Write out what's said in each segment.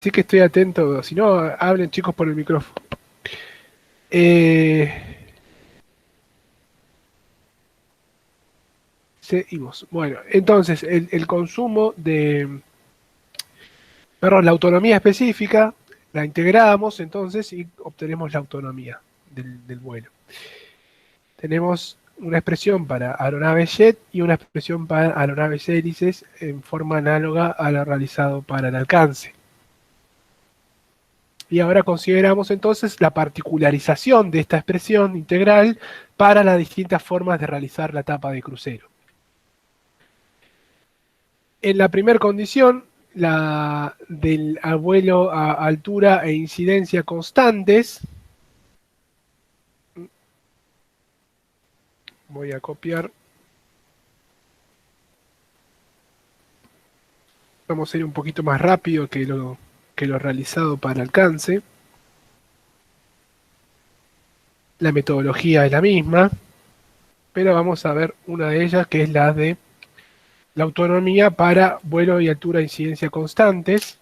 Sí que estoy atento, si no, hablen chicos por el micrófono. Eh, Seguimos. Bueno, entonces, el consumo perdón, la autonomía específica, la integramos entonces y obtenemos la autonomía del vuelo. Tenemos una expresión para aeronaves jet y una expresión para aeronaves hélices en forma análoga a lo realizado para el alcance. Y ahora consideramos entonces la particularización de esta expresión integral para las distintas formas de realizar la etapa de crucero. En la primera condición, la del vuelo a altura e incidencia constantes, voy a copiar, vamos a ir un poquito más rápido que lo realizado para alcance. La metodología es la misma, pero vamos a ver una de ellas que es la de la autonomía para vuelo y altura e incidencia constantes.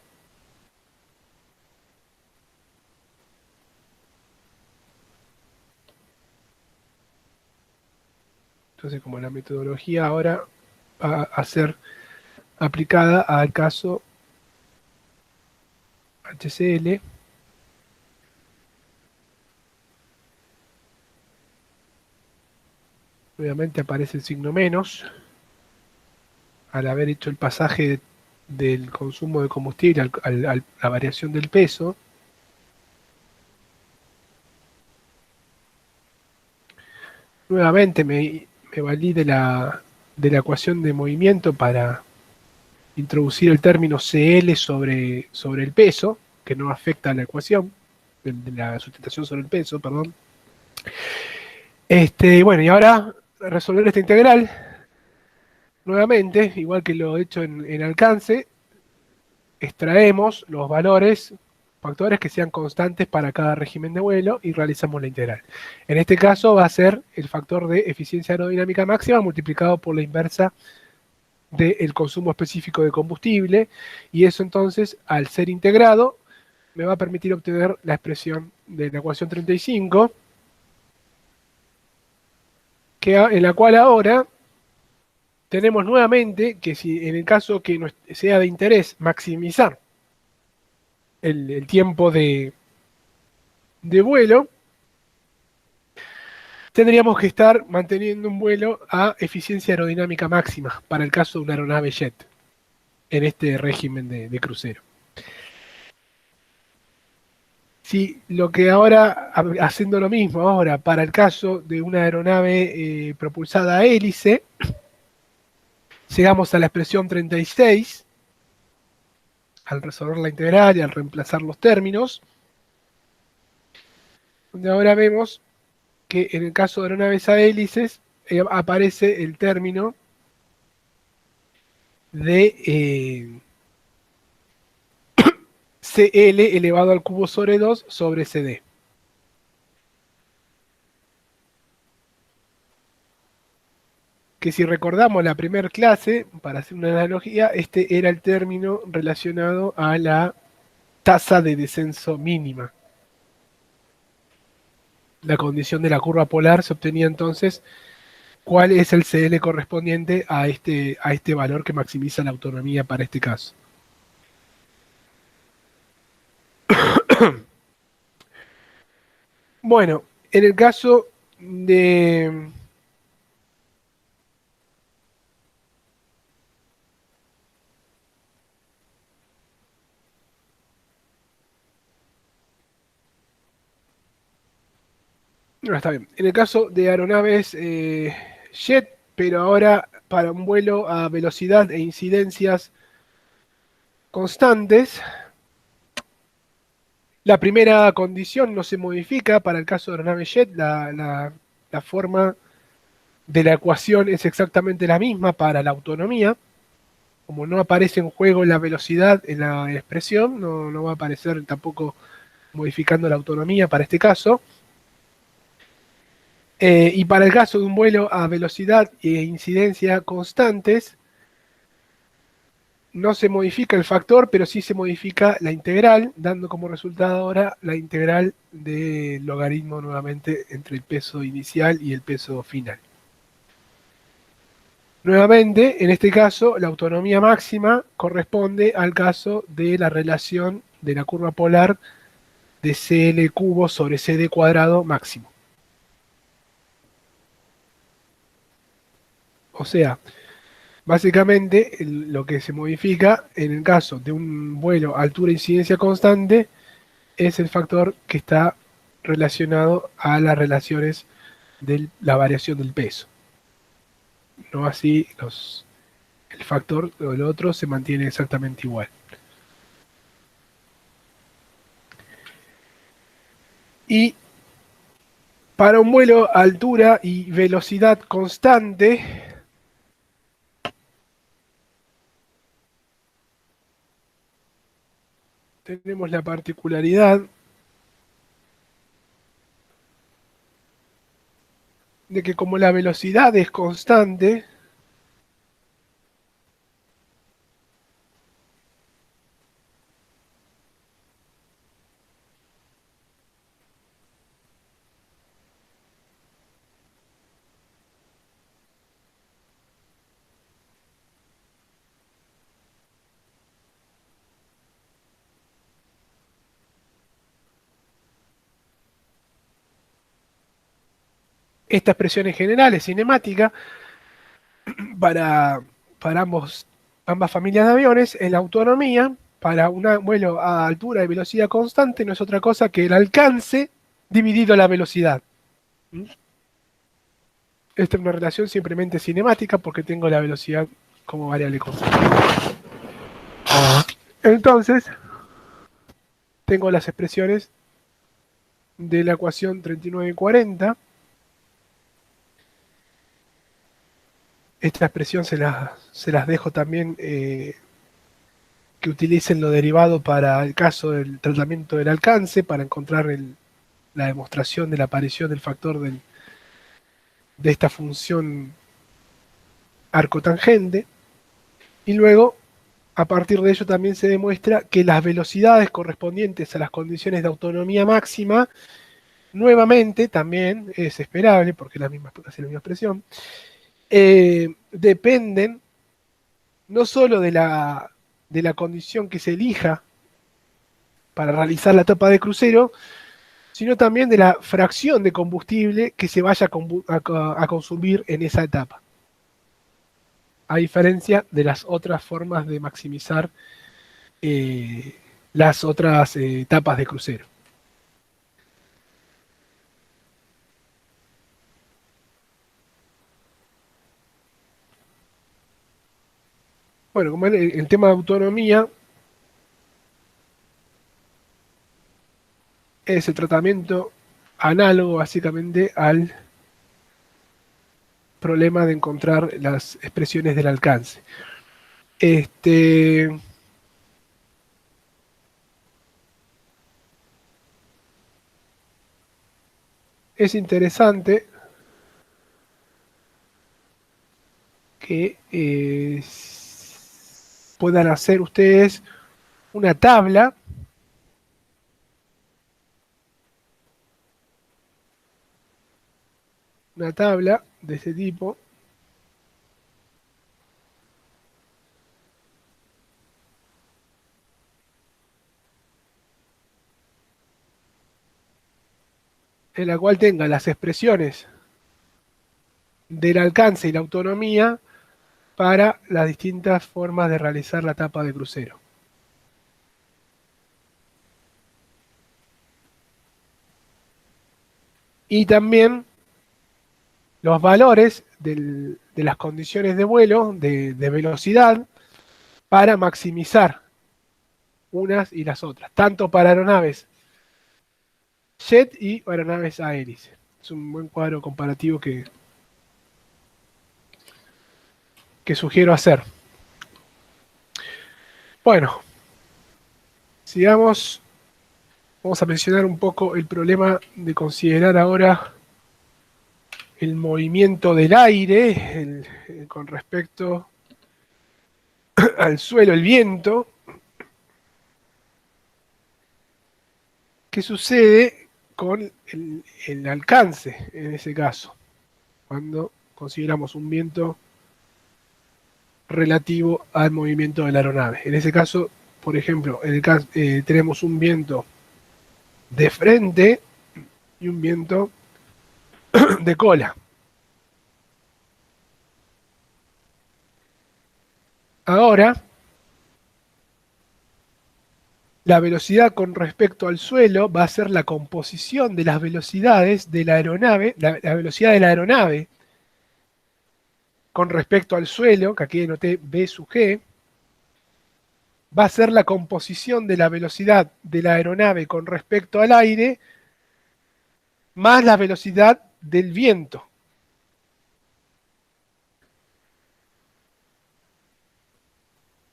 Entonces, como la metodología ahora va a ser aplicada al caso HCL, obviamente aparece el signo menos, al haber hecho el pasaje del consumo de combustible a la variación del peso. Nuevamente me valí de la ecuación de movimiento para introducir el término CL sobre el peso, que no afecta a la ecuación, de la sustentación sobre el peso, perdón. Bueno, y ahora resolver esta integral, nuevamente, igual que lo he hecho en alcance, extraemos los valores, factores que sean constantes para cada régimen de vuelo y realizamos la integral. En este caso va a ser el factor de eficiencia aerodinámica máxima multiplicado por la inversa del consumo específico de combustible, y eso entonces, al ser integrado, me va a permitir obtener la expresión de la ecuación 35, en la cual ahora tenemos nuevamente que si en el caso que sea de interés maximizar el tiempo de vuelo, tendríamos que estar manteniendo un vuelo a eficiencia aerodinámica máxima para el caso de una aeronave jet en este régimen de crucero. Si lo que ahora, haciendo lo mismo ahora para el caso de una aeronave propulsada a hélice, llegamos a la expresión 36 al resolver la integral y al reemplazar los términos, donde ahora vemos que en el caso de aeronaves a hélices aparece el término de CL elevado al cubo sobre 2 sobre CD. Que si recordamos la primera clase, para hacer una analogía, este era el término relacionado a la tasa de descenso mínima. La condición de la curva polar se obtenía entonces cuál es el CL correspondiente a este valor que maximiza la autonomía para este caso. Bueno, en el caso de... No, está bien. En el caso de aeronaves jet, pero ahora para un vuelo a velocidad e incidencias constantes, la primera condición no se modifica para el caso de aeronave jet, la forma de la ecuación es exactamente la misma para la autonomía. Como no aparece en juego la velocidad en la expresión, no va a aparecer tampoco modificando la autonomía para este caso. Y para el caso de un vuelo a velocidad e incidencia constantes, no se modifica el factor, pero sí se modifica la integral, dando como resultado ahora la integral del logaritmo nuevamente entre el peso inicial y el peso final. Nuevamente, en este caso, la autonomía máxima corresponde al caso de la relación de la curva polar de CL cubo sobre CD cuadrado máximo. O sea, básicamente lo que se modifica en el caso de un vuelo altura-incidencia constante es el factor que está relacionado a las relaciones de la variación del peso. No así el factor o el otro se mantiene exactamente igual. Y para un vuelo a altura y velocidad constante, tenemos la particularidad de que como la velocidad es constante, esta expresión en general es cinemática para, para ambas familias de aviones. En la autonomía, para un vuelo a altura y velocidad constante, no es otra cosa que el alcance dividido la velocidad. ¿Mm? Esta es una relación simplemente cinemática porque tengo la velocidad como variable constante. Entonces, tengo las expresiones de la ecuación 3940. Esta expresión se las dejo también que utilicen lo derivado para el caso del tratamiento del alcance, para encontrar la demostración de la aparición del factor de esta función arcotangente. Y luego, a partir de ello también se demuestra que las velocidades correspondientes a las condiciones de autonomía máxima, nuevamente también es esperable, porque es casi la misma expresión, dependen no solo de la condición que se elija para realizar la etapa de crucero, sino también de la fracción de combustible que se vaya a consumir en esa etapa, a diferencia de las otras formas de maximizar las otras etapas de crucero. Bueno, como el tema de autonomía es el tratamiento análogo básicamente al problema de encontrar las expresiones del alcance. Este, es interesante que puedan hacer ustedes una tabla de este tipo, en la cual tenga las expresiones del alcance y la autonomía para las distintas formas de realizar la etapa de crucero. Y también los valores de las condiciones de vuelo, de velocidad, para maximizar unas y las otras, tanto para aeronaves jet y aeronaves a hélice. Es un buen cuadro comparativo que sugiero hacer. Bueno, sigamos. Vamos a mencionar un poco el problema de considerar ahora el movimiento del aire con respecto al suelo el viento, ¿qué sucede con el alcance en ese caso? Cuando consideramos un viento relativo al movimiento de la aeronave. En ese caso, por ejemplo, tenemos un viento de frente y un viento de cola. Ahora, la velocidad con respecto al suelo va a ser la composición de las velocidades de la aeronave, la velocidad de la aeronave con respecto al suelo, que aquí noté B sub G, va a ser la composición de la velocidad de la aeronave con respecto al aire más la velocidad del viento.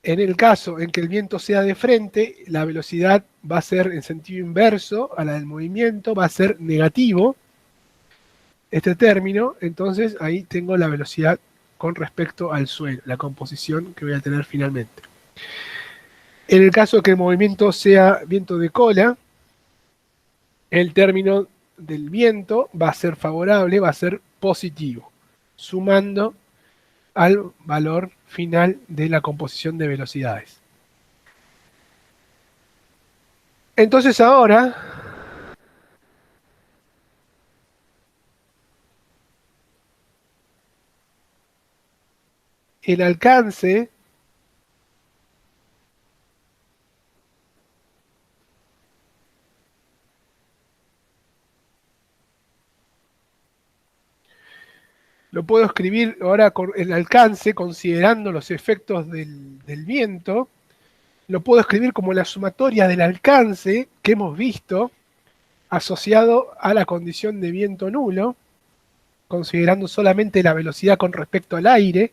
En el caso en que el viento sea de frente, la velocidad va a ser en sentido inverso a la del movimiento, va a ser negativo este término, entonces ahí tengo la velocidad con respecto al suelo, la composición que voy a tener finalmente. En el caso de que el movimiento sea viento de cola, el término del viento va a ser favorable, va a ser positivo, sumando al valor final de la composición de velocidades. Entonces ahora el alcance lo puedo escribir ahora con el alcance, considerando los efectos del viento, lo puedo escribir como la sumatoria del alcance que hemos visto asociado a la condición de viento nulo, considerando solamente la velocidad con respecto al aire,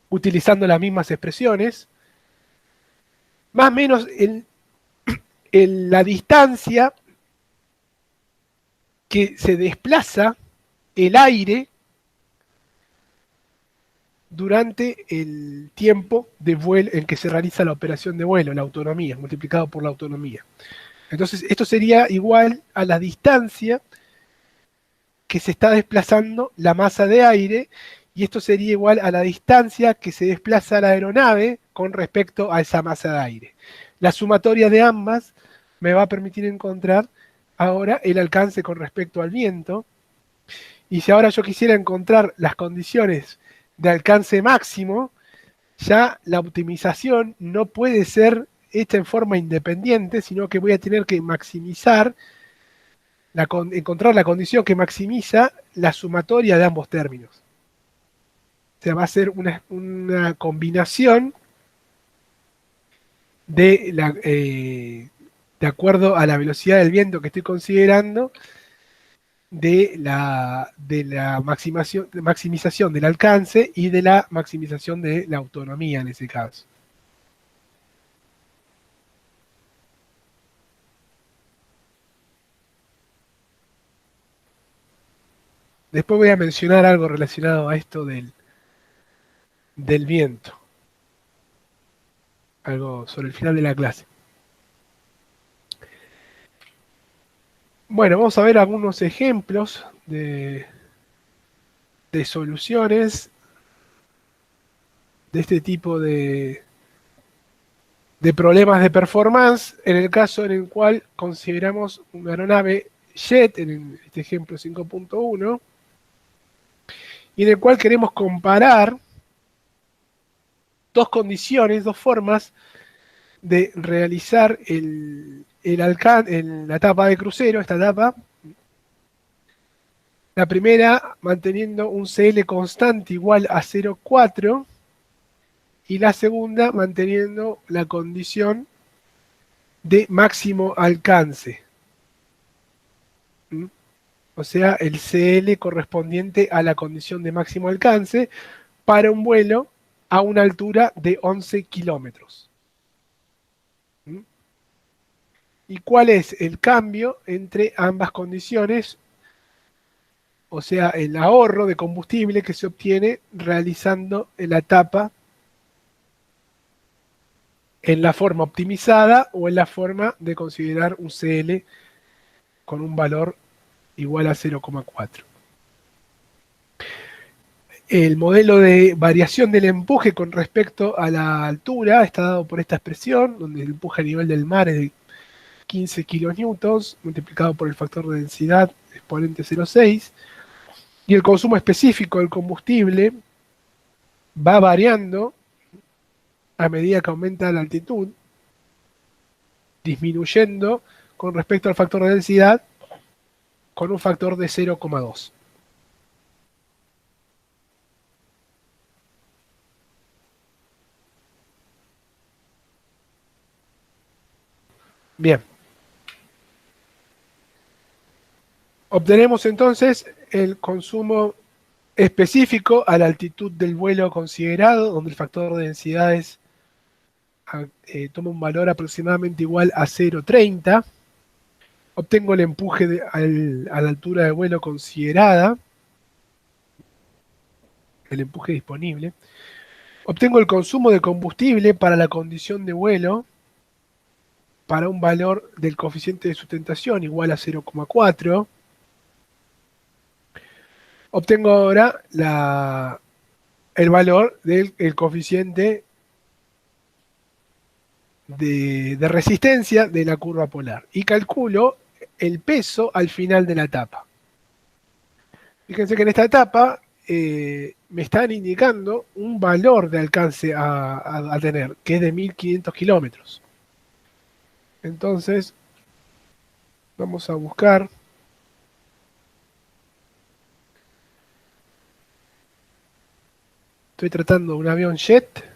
utilizando las mismas expresiones, más o menos la distancia que se desplaza el aire durante el tiempo de vuelo en que se realiza la operación de vuelo, la autonomía, multiplicado por la autonomía. Entonces, esto sería igual a la distancia que se está desplazando la masa de aire, y esto sería igual a la distancia que se desplaza la aeronave con respecto a esa masa de aire. La sumatoria de ambas me va a permitir encontrar ahora el alcance con respecto al viento, y si ahora yo quisiera encontrar las condiciones de alcance máximo, ya la optimización no puede ser hecha en forma independiente, sino que voy a tener que maximizar, encontrar la condición que maximiza la sumatoria de ambos términos. O sea, va a ser una combinación de acuerdo a la velocidad del viento que estoy considerando, de la maximización del alcance y de la maximización de la autonomía en ese caso. Después voy a mencionar algo relacionado a esto del viento, algo sobre el final de la clase. Bueno, vamos a ver algunos ejemplos de soluciones de este tipo de problemas de performance, en el caso en el cual consideramos una aeronave jet, en este ejemplo 5.1, y en el cual queremos comparar dos condiciones, dos formas de realizar la etapa de crucero, esta etapa. La primera manteniendo un CL constante igual a 0,4 y la segunda manteniendo la condición de máximo alcance. ¿Mm? O sea, el CL correspondiente a la condición de máximo alcance para un vuelo a una altura de 11 kilómetros. ¿Mm? ¿Y cuál es el cambio entre ambas condiciones? O sea, el ahorro de combustible que se obtiene realizando la etapa en la forma optimizada o en la forma de considerar un CL con un valor igual a 0,4. El modelo de variación del empuje con respecto a la altura está dado por esta expresión, donde el empuje a nivel del mar es de 15 kilonewtons multiplicado por el factor de densidad exponente 0,6, y el consumo específico del combustible va variando a medida que aumenta la altitud, disminuyendo con respecto al factor de densidad con un factor de 0,2. Bien, obtenemos entonces el consumo específico a la altitud del vuelo considerado, donde el factor de densidad toma un valor aproximadamente igual a 0,30. Obtengo el empuje a la altura de vuelo considerada, el empuje disponible. Obtengo el consumo de combustible para la condición de vuelo para un valor del coeficiente de sustentación igual a 0,4. Obtengo ahora el valor del coeficiente de resistencia de la curva polar y calculo el peso al final de la etapa. Fíjense que en esta etapa me están indicando un valor de alcance a tener, que es de 1500 kilómetros. Entonces, vamos a buscar. Estoy tratando un avión jet.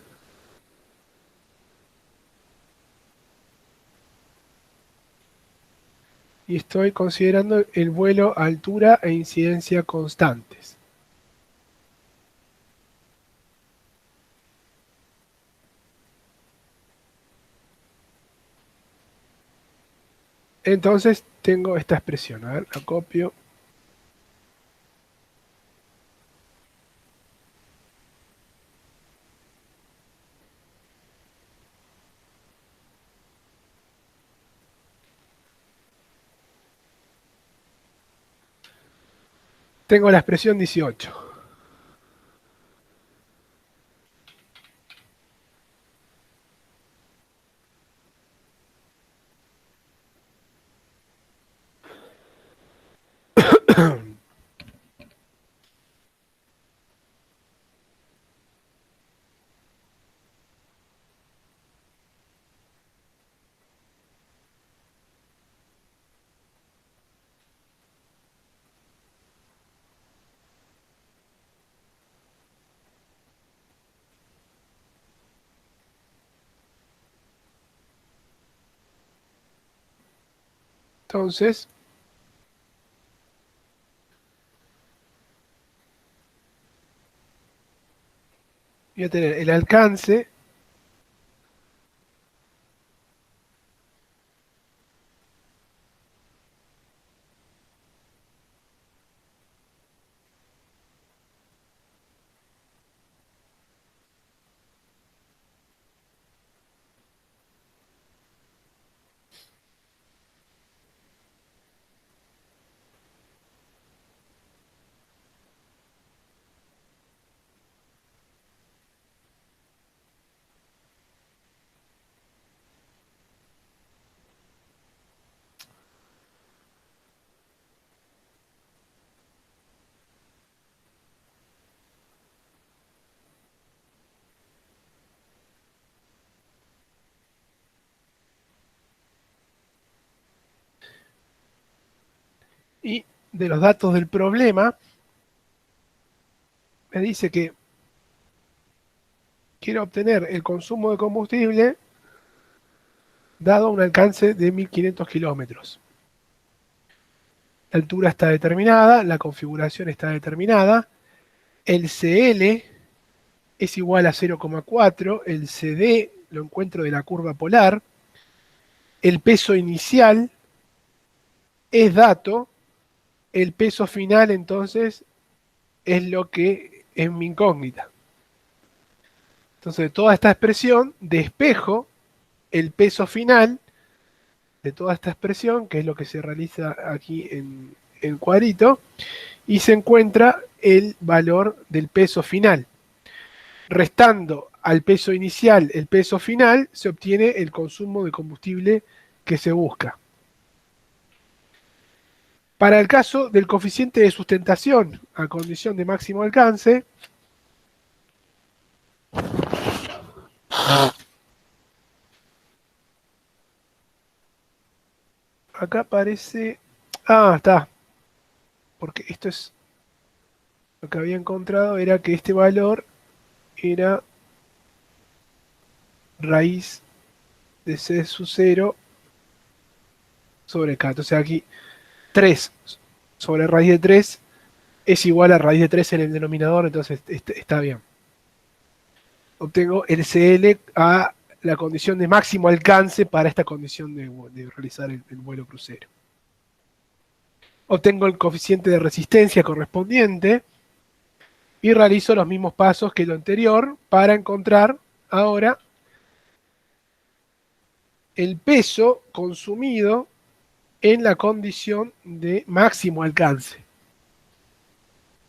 Y estoy considerando el vuelo a altura e incidencia constantes. Entonces tengo esta expresión. A ver, la copio. Tengo la expresión 18. Entonces, voy a tener el alcance y de los datos del problema, me dice que quiero obtener el consumo de combustible dado un alcance de 1500 kilómetros. La altura está determinada, la configuración está determinada, el CL es igual a 0,4, el CD lo encuentro de la curva polar, el peso inicial es dato, el peso final entonces es lo que es mi incógnita. Entonces, toda esta expresión despejo el peso final de toda esta expresión, que es lo que se realiza aquí en el cuadrito, y se encuentra el valor del peso final. Restando al peso inicial el peso final, se obtiene el consumo de combustible que se busca. Para el caso del coeficiente de sustentación a condición de máximo alcance, acá aparece... Ah, está. Porque esto es lo que había encontrado, era que este valor era raíz de C sub 0 sobre K. Entonces aquí 3 sobre raíz de 3 es igual a raíz de 3 en el denominador, entonces está bien. Obtengo el CL a la condición de máximo alcance para esta condición de realizar el vuelo crucero. Obtengo el coeficiente de resistencia correspondiente y realizo los mismos pasos que lo anterior para encontrar ahora el peso consumido en la condición de máximo alcance.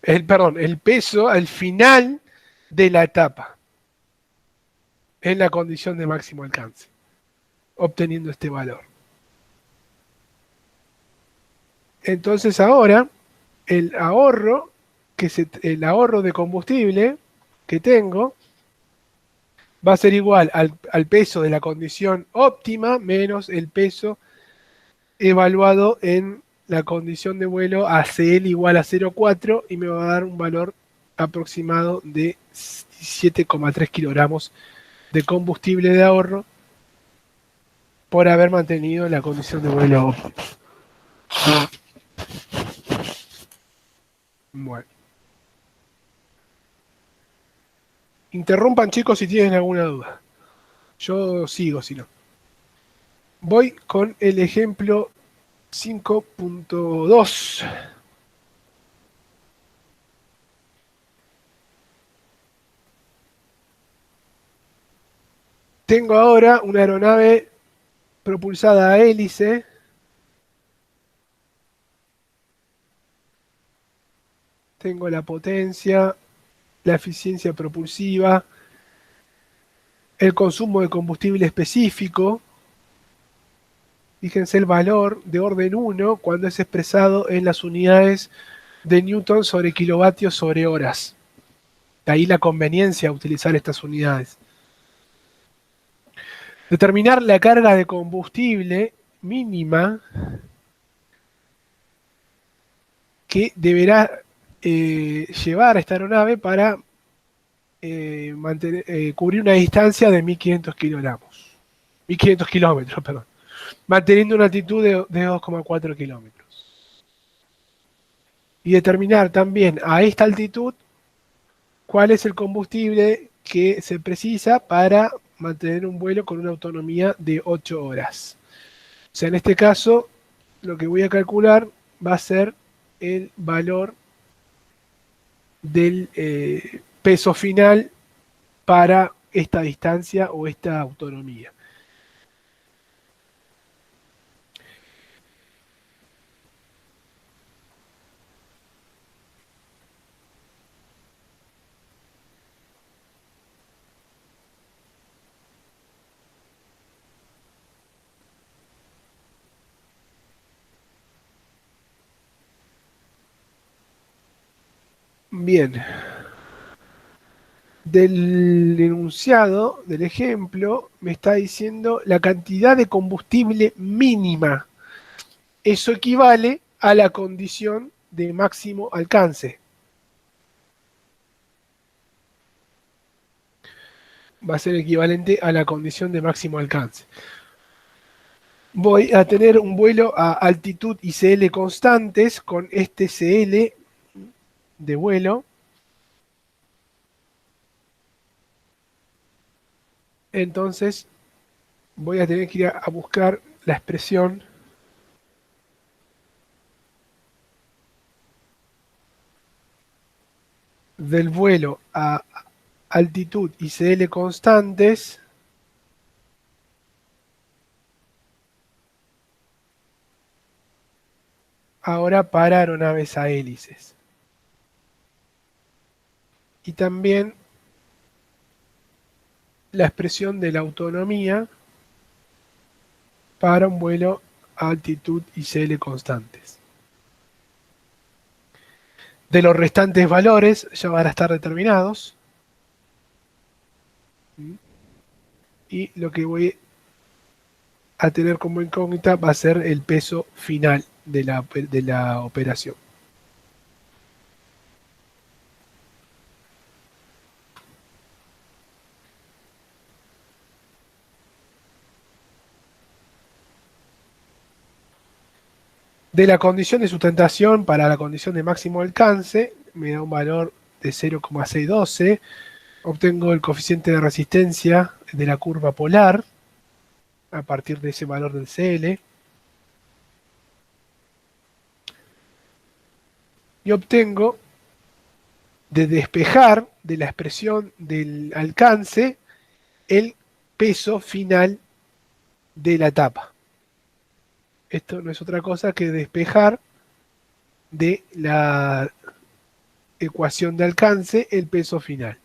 El peso al final de la etapa en la condición de máximo alcance, obteniendo este valor. Entonces ahora el ahorro, el ahorro de combustible que tengo va a ser igual al peso de la condición óptima menos el peso evaluado en la condición de vuelo ACL igual a 0,4 y me va a dar un valor aproximado de 7,3 kilogramos de combustible de ahorro por haber mantenido la condición de vuelo óptima. Bueno. Interrumpan, chicos, si tienen alguna duda. Yo sigo, si no. Voy con el ejemplo 5.2. Tengo ahora una aeronave propulsada a hélice tengo la potencia, la eficiencia propulsiva, el consumo de combustible específico. Fíjense el valor de orden 1 cuando es expresado en las unidades de Newton sobre kilovatios sobre horas. De ahí la conveniencia de utilizar estas unidades. Determinar la carga de combustible mínima que deberá llevar esta aeronave para cubrir una distancia de 1500 kilogramos. 1500 kilómetros, perdón. Manteniendo una altitud de 2,4 kilómetros. Y determinar también a esta altitud cuál es el combustible que se precisa para mantener un vuelo con una autonomía de 8 horas. O sea, en este caso, lo que voy a calcular va a ser el valor del peso final para esta distancia o esta autonomía. Bien, del enunciado, del ejemplo, me está diciendo la cantidad de combustible mínima. Eso equivale a la condición de máximo alcance. Va a ser equivalente a la condición de máximo alcance. Voy a tener un vuelo a altitud y CL constantes con este CL de vuelo. Entonces voy a tener que ir a buscar la expresión del vuelo a altitud y CL constantes ahora para aeronaves a hélices. Y también la expresión de la autonomía para un vuelo a altitud y CL constantes. De los restantes valores ya van a estar determinados. Y lo que voy a tener como incógnita va a ser el peso final de la operación. De la condición de sustentación para la condición de máximo alcance, me da un valor de 0,612. Obtengo el coeficiente de resistencia de la curva polar a partir de ese valor del CL. Y obtengo de despejar de la expresión del alcance el peso final de la tapa. Esto no es otra cosa que despejar de la ecuación de alcance el peso final.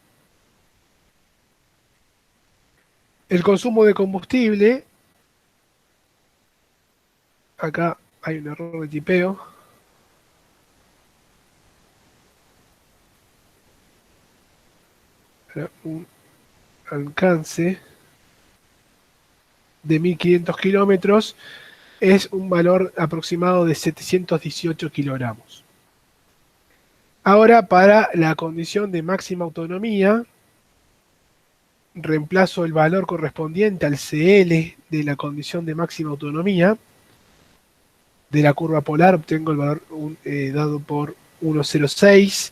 El consumo de combustible, acá hay un error de tipeo. Un alcance de 1500 kilómetros es un valor aproximado de 718 kilogramos. Ahora, para la condición de máxima autonomía, reemplazo el valor correspondiente al CL de la condición de máxima autonomía. De la curva polar obtengo el valor dado por 1,06,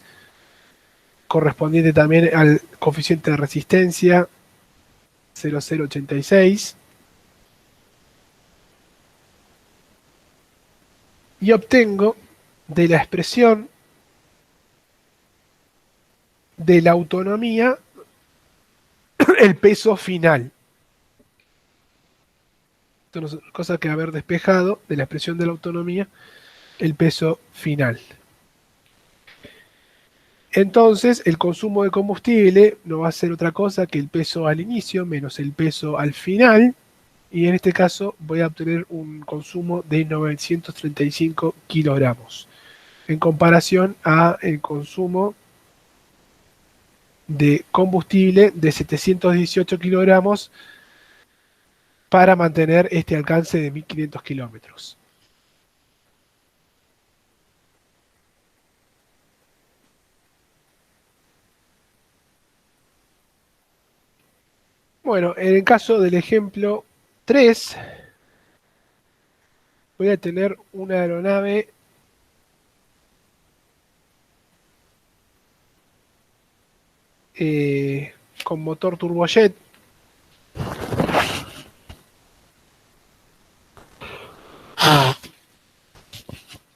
correspondiente también al coeficiente de resistencia 0,086. Y obtengo de la expresión de la autonomía el peso final. Esto no es cosa que haber despejado de la expresión de la autonomía el peso final. Entonces, el consumo de combustible no va a ser otra cosa que el peso al inicio menos el peso al final. Y en este caso voy a obtener un consumo de 935 kilogramos en comparación a el consumo de combustible de 718 kilogramos para mantener este alcance de 1500 kilómetros. Bueno, en el caso del ejemplo 3, voy a tener una aeronave con motor turbojet.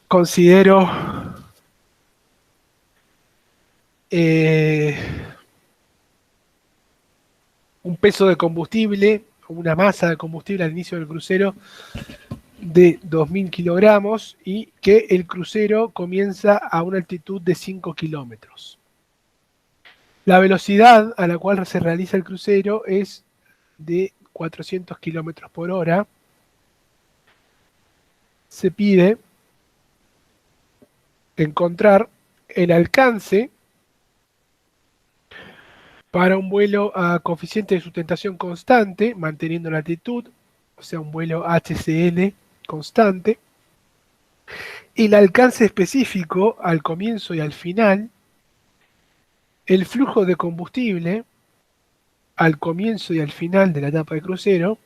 Considero un peso de combustible, una masa de combustible al inicio del crucero de 2000 kilogramos y que el crucero comienza a una altitud de 5 kilómetros. La velocidad a la cual se realiza el crucero es de 400 kilómetros por hora. Se pide encontrar el alcance para un vuelo a coeficiente de sustentación constante, manteniendo la altitud, o sea, un vuelo HCL constante, y el alcance específico al comienzo y al final, el flujo de combustible al comienzo y al final de la etapa de crucero,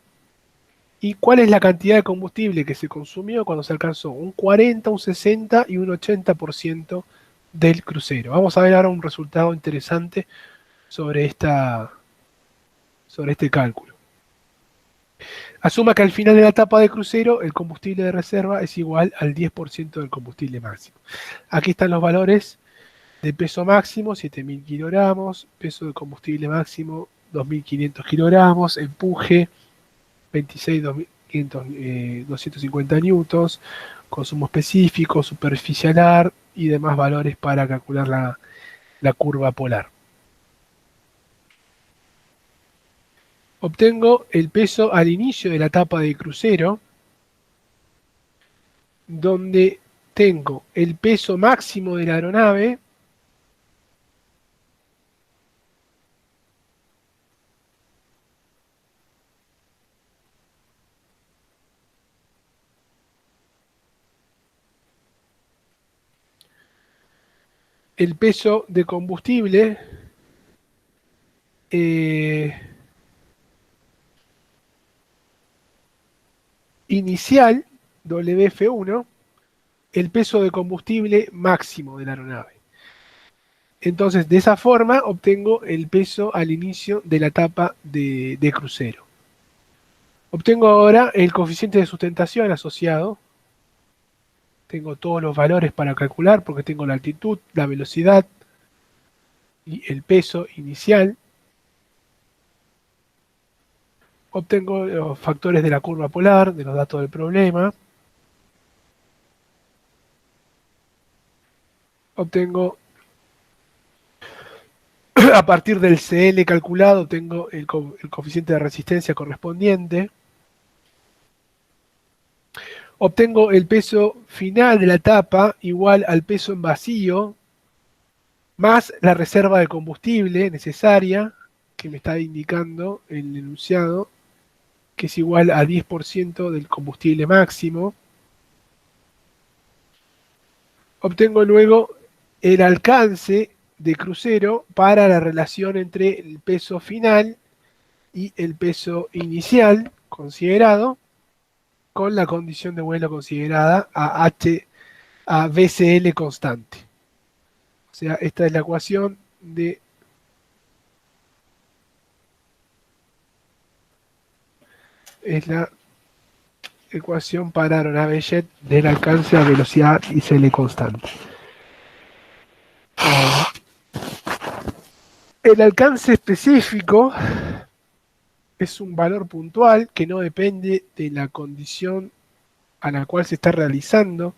y cuál es la cantidad de combustible que se consumió cuando se alcanzó un 40, un 60 y un 80% del crucero. Vamos a ver ahora un resultado interesante sobre este cálculo. Asuma que al final de la etapa de crucero el combustible de reserva es igual al 10% del combustible máximo. Aquí están los valores de peso máximo, 7000 kilogramos, peso de combustible máximo, 2500 kilogramos, empuje, 26.250 newtons, consumo específico, superficial y demás valores para calcular la curva polar. Obtengo el peso al inicio de la etapa de crucero, donde tengo el peso máximo de la aeronave, el peso de combustible inicial, WF1, el peso de combustible máximo de la aeronave. Entonces, de esa forma obtengo el peso al inicio de la etapa de crucero. Obtengo ahora el coeficiente de sustentación asociado. Tengo todos los valores para calcular porque tengo la altitud, la velocidad y el peso inicial. Obtengo los factores de la curva polar, de los datos del problema. Obtengo, a partir del CL calculado, tengo el coeficiente de resistencia correspondiente. Obtengo el peso final de la etapa igual al peso en vacío, más la reserva de combustible necesaria, que me está indicando el enunciado, que es igual a 10% del combustible máximo. Obtengo luego el alcance de crucero para la relación entre el peso final y el peso inicial considerado, con la condición de vuelo considerada a VCL constante. O sea, esta es la ecuación es la ecuación para aeronave jet del alcance a velocidad y CL constante. El alcance específico es un valor puntual que no depende de la condición a la cual se está realizando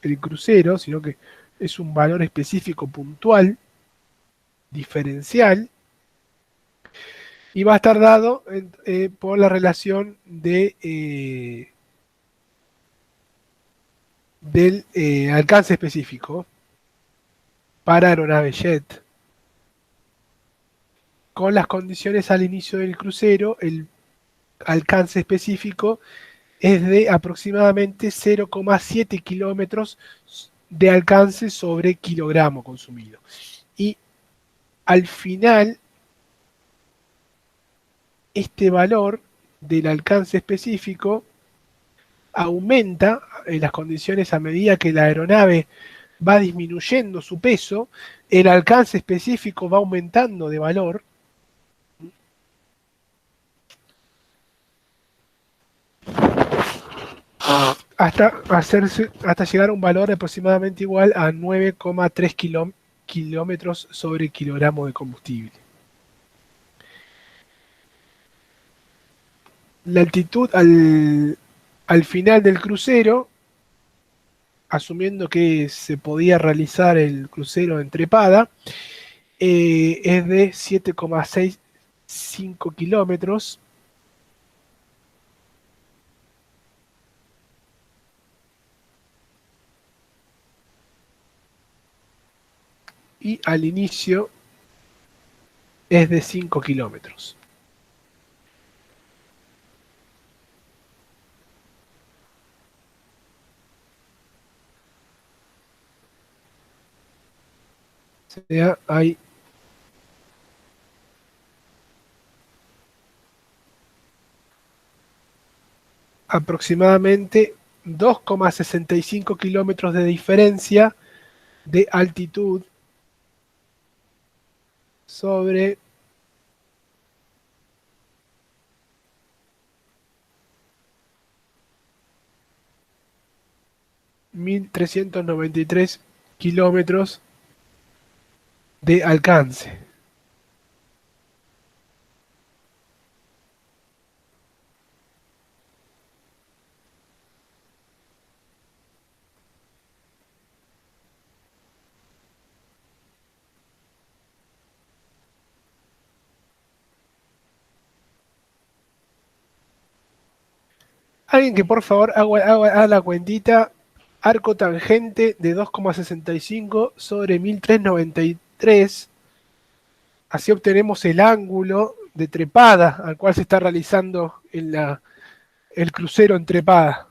el crucero, sino que es un valor específico puntual, diferencial, y va a estar dado por la relación del alcance específico para aeronave jet. Con las condiciones al inicio del crucero, el alcance específico es de aproximadamente 0,7 kilómetros de alcance sobre kilogramo consumido. Y al final, este valor del alcance específico aumenta en las condiciones a medida que la aeronave va disminuyendo su peso, el alcance específico va aumentando de valor hasta llegar a un valor aproximadamente igual a 9,3 kilómetros sobre kilogramo de combustible. La altitud al final del crucero, asumiendo que se podía realizar el crucero en trepada, es de 7,65 kilómetros. Y al inicio es de 5 kilómetros. O sea, hay aproximadamente 2,65 kilómetros de diferencia de altitud sobre $1.393 kilómetros de alcance. Alguien que por favor haga la cuentita, arco tangente de 2,65 sobre 1393. Así obtenemos el ángulo de trepada al cual se está realizando el crucero en trepada.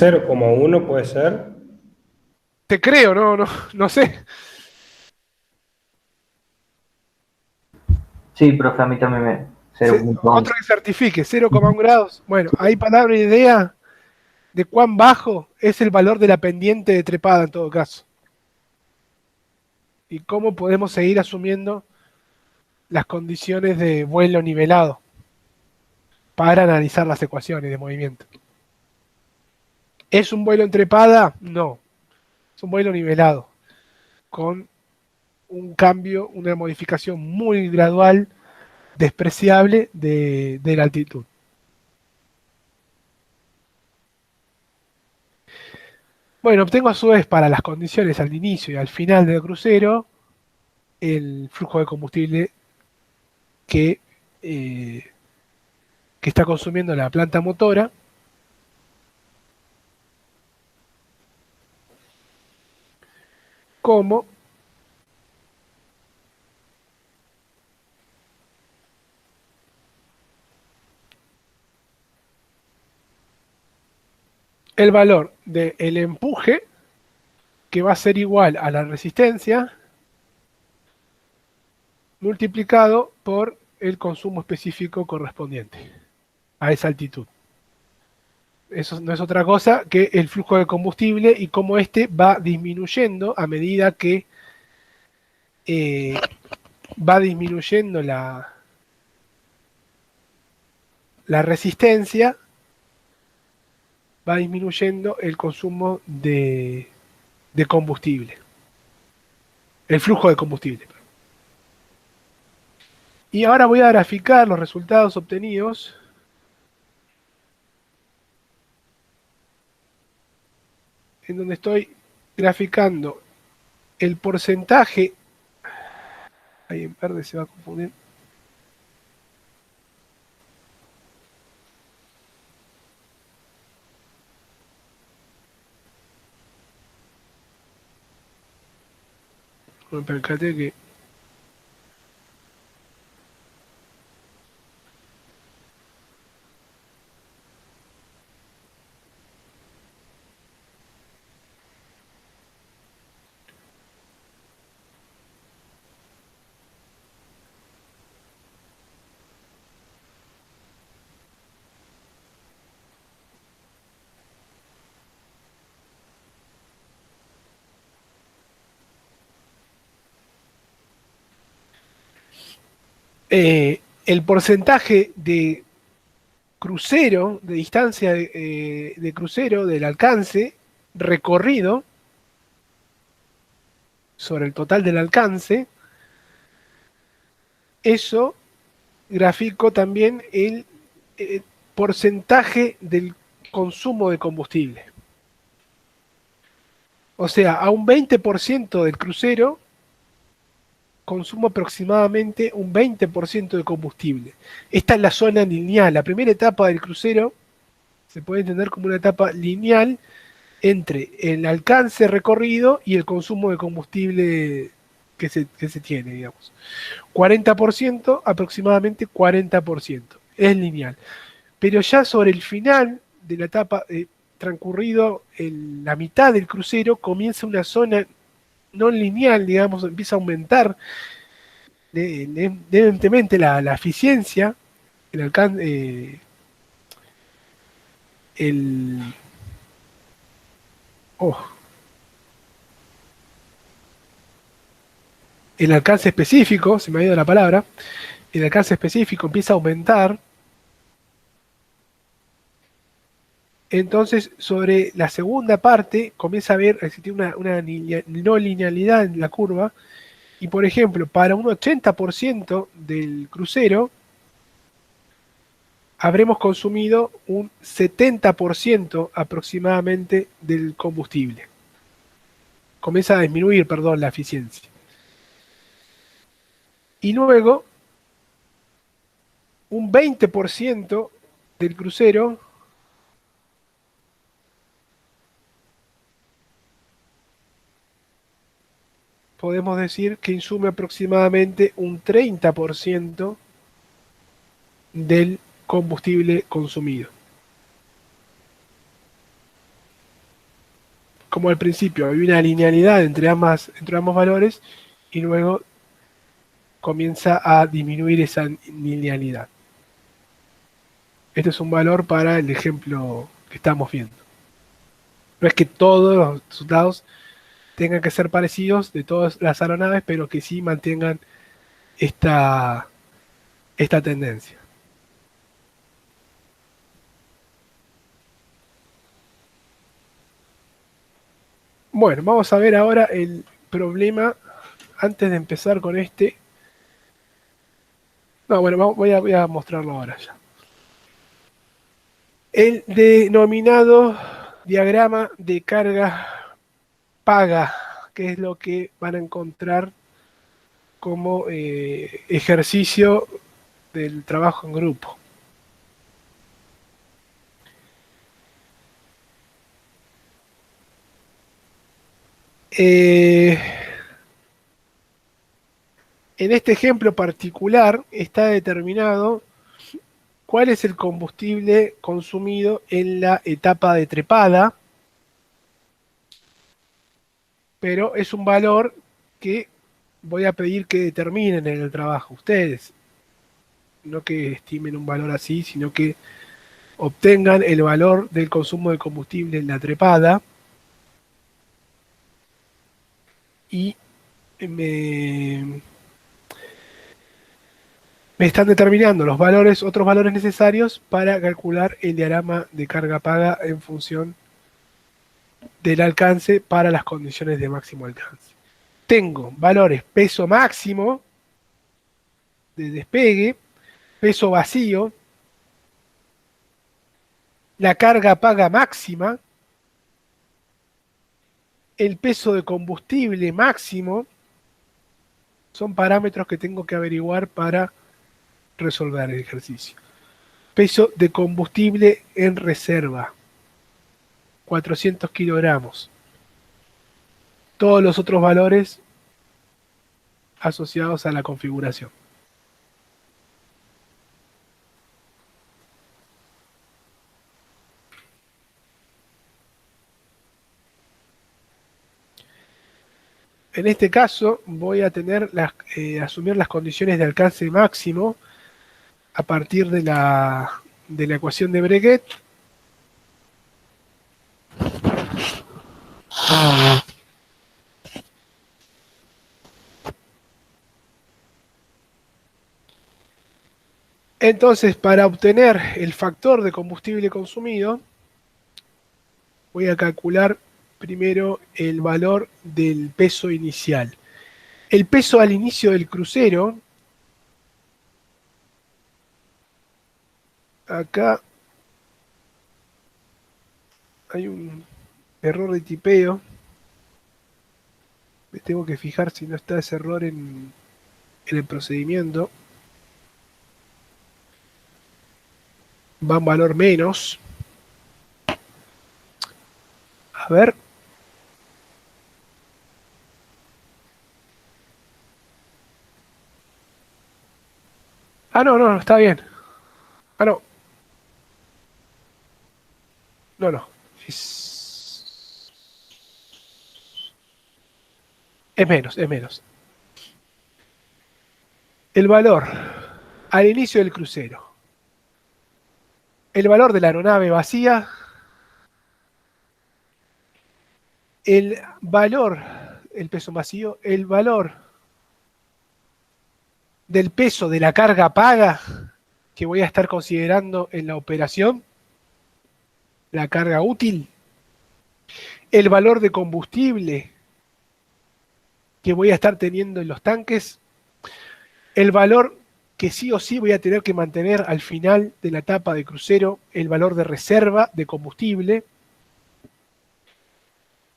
¿0,1 puede ser? Te creo, no sé. Sí, profe, a mí también me... Otro 0,11. que certifique, 0,1 grados. Bueno, hay palabra y idea de cuán bajo es el valor de la pendiente de trepada en todo caso. Y cómo podemos seguir asumiendo las condiciones de vuelo nivelado para analizar las ecuaciones de movimiento. ¿Es un vuelo en trepada? No. Es un vuelo nivelado, con un cambio, una modificación muy gradual, despreciable de la altitud. Bueno, obtengo a su vez para las condiciones al inicio y al final del crucero el flujo de combustible que, eh, que está consumiendo la planta motora, como el valor del empuje, que va a ser igual a la resistencia, multiplicado por el consumo específico correspondiente a esa altitud. Eso no es otra cosa que el flujo de combustible y cómo este va disminuyendo a medida que va disminuyendo la resistencia, va disminuyendo el consumo de combustible, el flujo de combustible. Y ahora voy a graficar los resultados obtenidos en donde estoy graficando el porcentaje, ahí en verde se va a confundir, me percaté que el porcentaje de crucero, de distancia de crucero, del alcance recorrido sobre el total del alcance, eso grafico también el porcentaje del consumo de combustible. O sea, a un 20% del crucero consumo aproximadamente un 20% de combustible. Esta es la zona lineal. La primera etapa del crucero se puede entender como una etapa lineal entre el alcance recorrido y el consumo de combustible que se tiene, digamos. 40%, aproximadamente 40%. Es lineal. Pero ya sobre el final de la etapa, transcurrido la mitad del crucero, comienza una zona no lineal, digamos, empieza a aumentar evidentemente la eficiencia, el alcance, el, oh, el alcance específico, se me ha ido la palabra, el alcance específico empieza a aumentar. Entonces, sobre la segunda parte, comienza a haber existir una no linealidad en la curva. Y, por ejemplo, para un 80% del crucero, habremos consumido un 70% aproximadamente del combustible. Comienza a disminuir, perdón, la eficiencia. Y luego, un 20% del crucero podemos decir que insume aproximadamente un 30% del combustible consumido. Como al principio, hay una linealidad entre ambos valores y luego comienza a disminuir esa linealidad. Este es un valor para el ejemplo que estamos viendo. No es que todos los resultados tengan que ser parecidos de todas las aeronaves, pero que sí mantengan esta, esta tendencia. Bueno, vamos a ver ahora el problema antes de empezar con este. No, bueno, voy a mostrarlo ahora ya. El denominado diagrama de carga paga, que es lo que van a encontrar como ejercicio del trabajo en grupo. En este ejemplo particular está determinado cuál es el combustible consumido en la etapa de trepada, pero es un valor que voy a pedir que determinen en el trabajo ustedes, no que estimen un valor así, sino que obtengan el valor del consumo de combustible en la trepada y me, me están determinando los valores, otros valores necesarios para calcular el diagrama de carga paga en función del alcance para las condiciones de máximo alcance. Tengo valores peso máximo de despegue, peso vacío, la carga paga máxima, el peso de combustible máximo, son parámetros que tengo que averiguar para resolver el ejercicio. Peso de combustible en reserva, 400 kilogramos. Todos los otros valores asociados a la configuración. En este caso voy a tener asumir las condiciones de alcance máximo a partir de la ecuación de Breguet. Entonces, para obtener el factor de combustible consumido, voy a calcular primero el valor del peso inicial. El peso al inicio del crucero, acá hay un error de tipeo. Me tengo que fijar si no está ese error en el procedimiento. Va un valor menos. A ver. Ah, no, no, está bien. Ah, no. No, no. Es menos, es menos. El valor al inicio del crucero. El valor de la aeronave vacía. El valor, el peso vacío, el valor del peso de la carga paga que voy a estar considerando en la operación, la carga útil, el valor de combustible que voy a estar teniendo en los tanques, el valor que sí o sí voy a tener que mantener al final de la etapa de crucero el valor de reserva de combustible,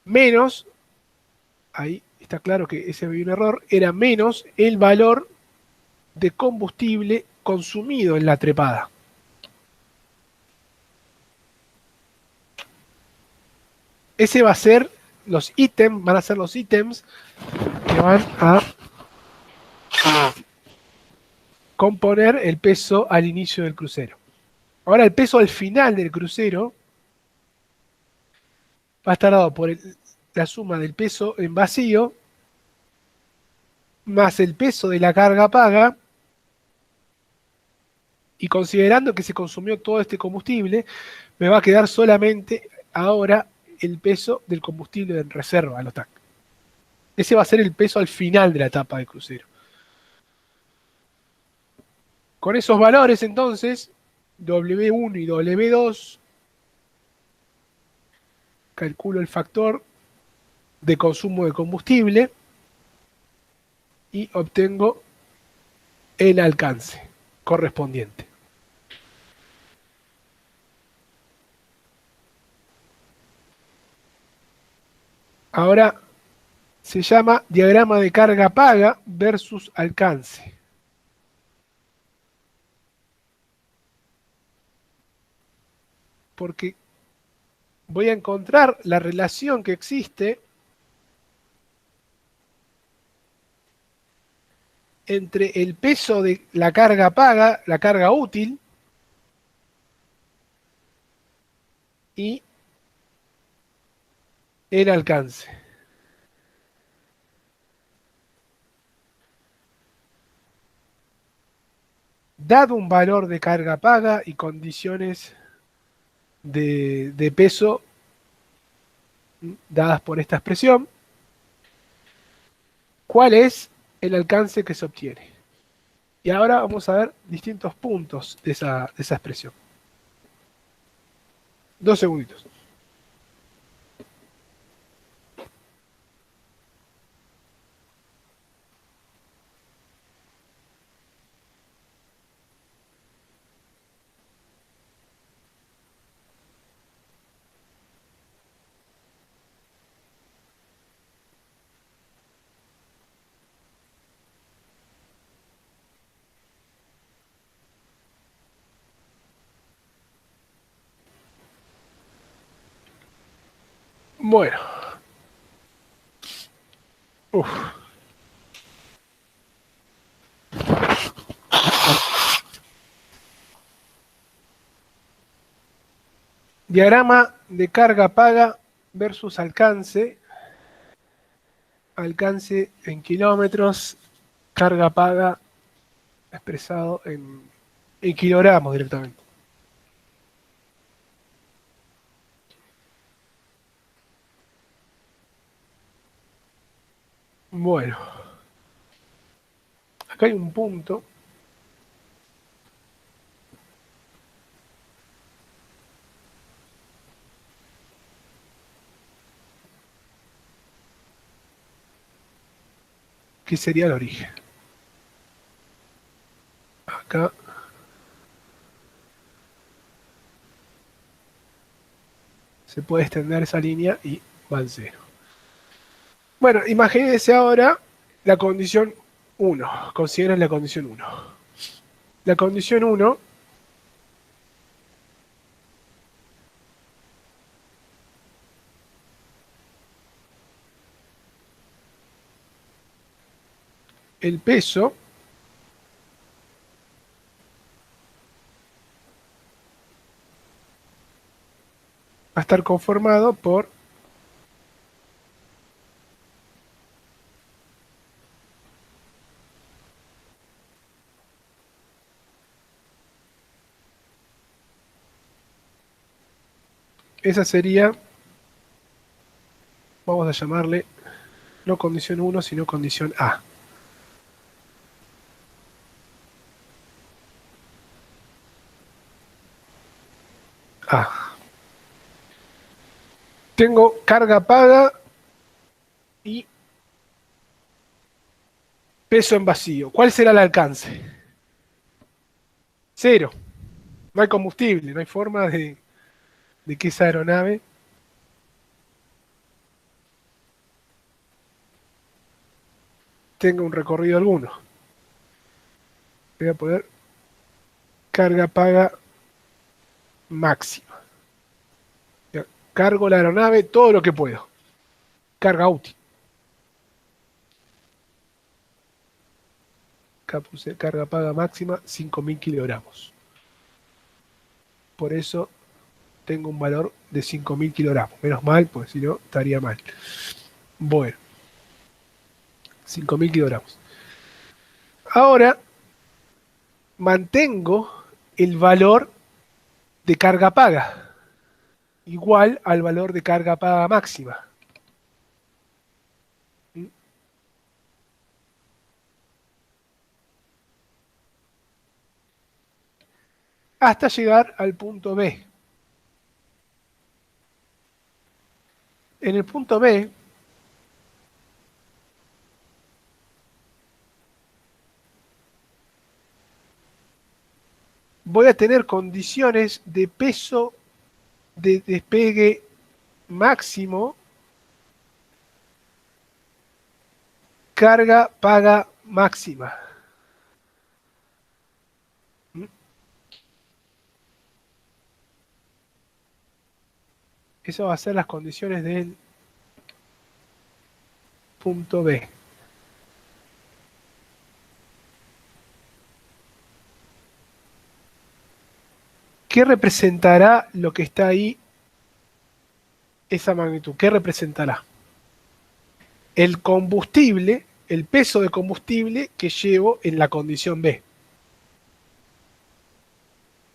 menos, ahí está claro que ese había un error, era menos el valor de combustible consumido en la trepada. Ese va a ser los ítems, van a ser los ítems que van a componer el peso al inicio del crucero. Ahora el peso al final del crucero va a estar dado por la suma del peso en vacío más el peso de la carga paga, y considerando que se consumió todo este combustible, me va a quedar solamente ahora el peso del combustible en reserva a los tanques. Ese va a ser el peso al final de la etapa de crucero. Con esos valores entonces, W1 y W2, calculo el factor de consumo de combustible y obtengo el alcance correspondiente. Ahora se llama diagrama de carga paga versus alcance. Porque voy a encontrar la relación que existe entre el peso de la carga paga, la carga útil, y el alcance. Dado un valor de carga paga y condiciones de peso dadas por esta expresión, ¿cuál es el alcance que se obtiene? Y ahora vamos a ver distintos puntos de esa expresión. 2 segunditos. Bueno. Uf. Diagrama de carga paga versus alcance. Alcance en kilómetros, carga paga expresado en kilogramos directamente. Bueno, acá hay un punto que sería el origen. Acá se puede extender esa línea y va al cero. Bueno, imagínense ahora la condición 1. Consideren la condición 1. La condición 1 el peso va a estar conformado por esa sería, vamos a llamarle no condición 1, sino condición A. A. Tengo carga paga y peso en vacío. ¿Cuál será el alcance? Cero. No hay combustible, no hay forma de que esa aeronave tenga un recorrido alguno. Voy a poner carga paga máxima. Ya, cargo la aeronave todo lo que puedo. Carga útil. Acá puse carga paga máxima 5.000 kilogramos. Por eso tengo un valor de 5.000 kilogramos. Menos mal, pues si no, estaría mal. Bueno, 5.000 kilogramos. Ahora mantengo el valor de carga paga igual al valor de carga paga máxima. Hasta llegar al punto B. En el punto B voy a tener condiciones de peso de despegue máximo, carga paga máxima. Eso va a ser las condiciones del punto B. ¿Qué representará lo que está ahí, esa magnitud? ¿Qué representará? El combustible, el peso de combustible que llevo en la condición B.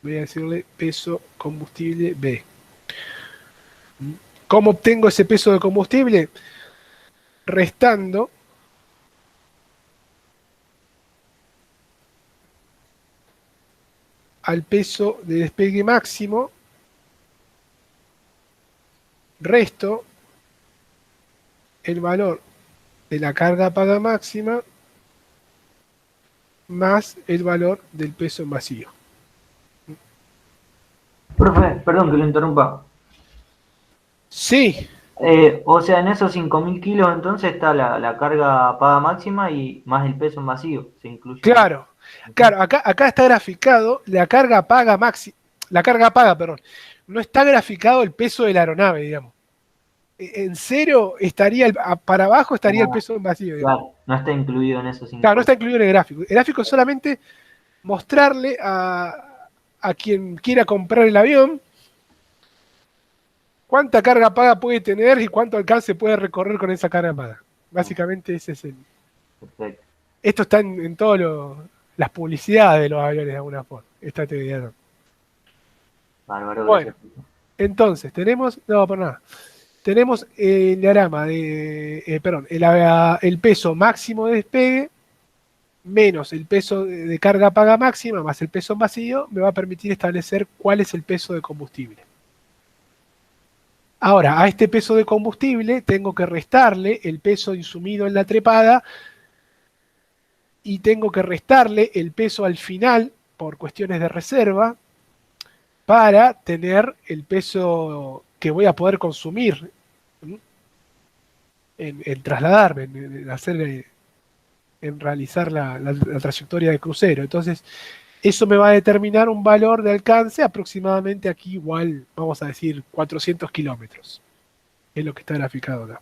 Voy a decirle peso combustible B. ¿Cómo obtengo ese peso de combustible? Restando al peso de despegue máximo, resto el valor de la carga paga máxima más el valor del peso en vacío. Profe, perdón que lo interrumpa. Sí, O sea, en esos 5.000 kilos entonces está la carga paga máxima y más el peso en vacío. Se incluye ahí. claro. Claro, acá está graficado la carga paga máxima, la carga paga, perdón. No está graficado el peso de la aeronave, digamos. En cero estaría, para abajo estaría el Ah, peso en vacío, digamos. claro, no está incluido en esos Claro, no 5.000. está incluido en el gráfico. El gráfico es solamente mostrarle a quien quiera comprar el avión cuánta carga paga puede tener y cuánto alcance puede recorrer con esa carga paga. Básicamente ese es el. Perfecto. Esto está en todas las publicidades de los aviones de alguna forma. Esta teoría no. Bárbaro, Bueno, gracias. entonces tenemos, no, por nada. Tenemos el diagrama de, perdón, el peso máximo de despegue menos el peso de carga paga máxima más el peso en vacío me va a permitir establecer cuál es el peso de combustible. Ahora, a este peso de combustible tengo que restarle el peso insumido en la trepada y tengo que restarle el peso al final por cuestiones de reserva para tener el peso que voy a poder consumir en trasladarme, en hacer, en realizar la trayectoria de crucero. Entonces, eso me va a determinar un valor de alcance aproximadamente aquí igual, vamos a decir, 400 kilómetros. Es lo que está graficado acá.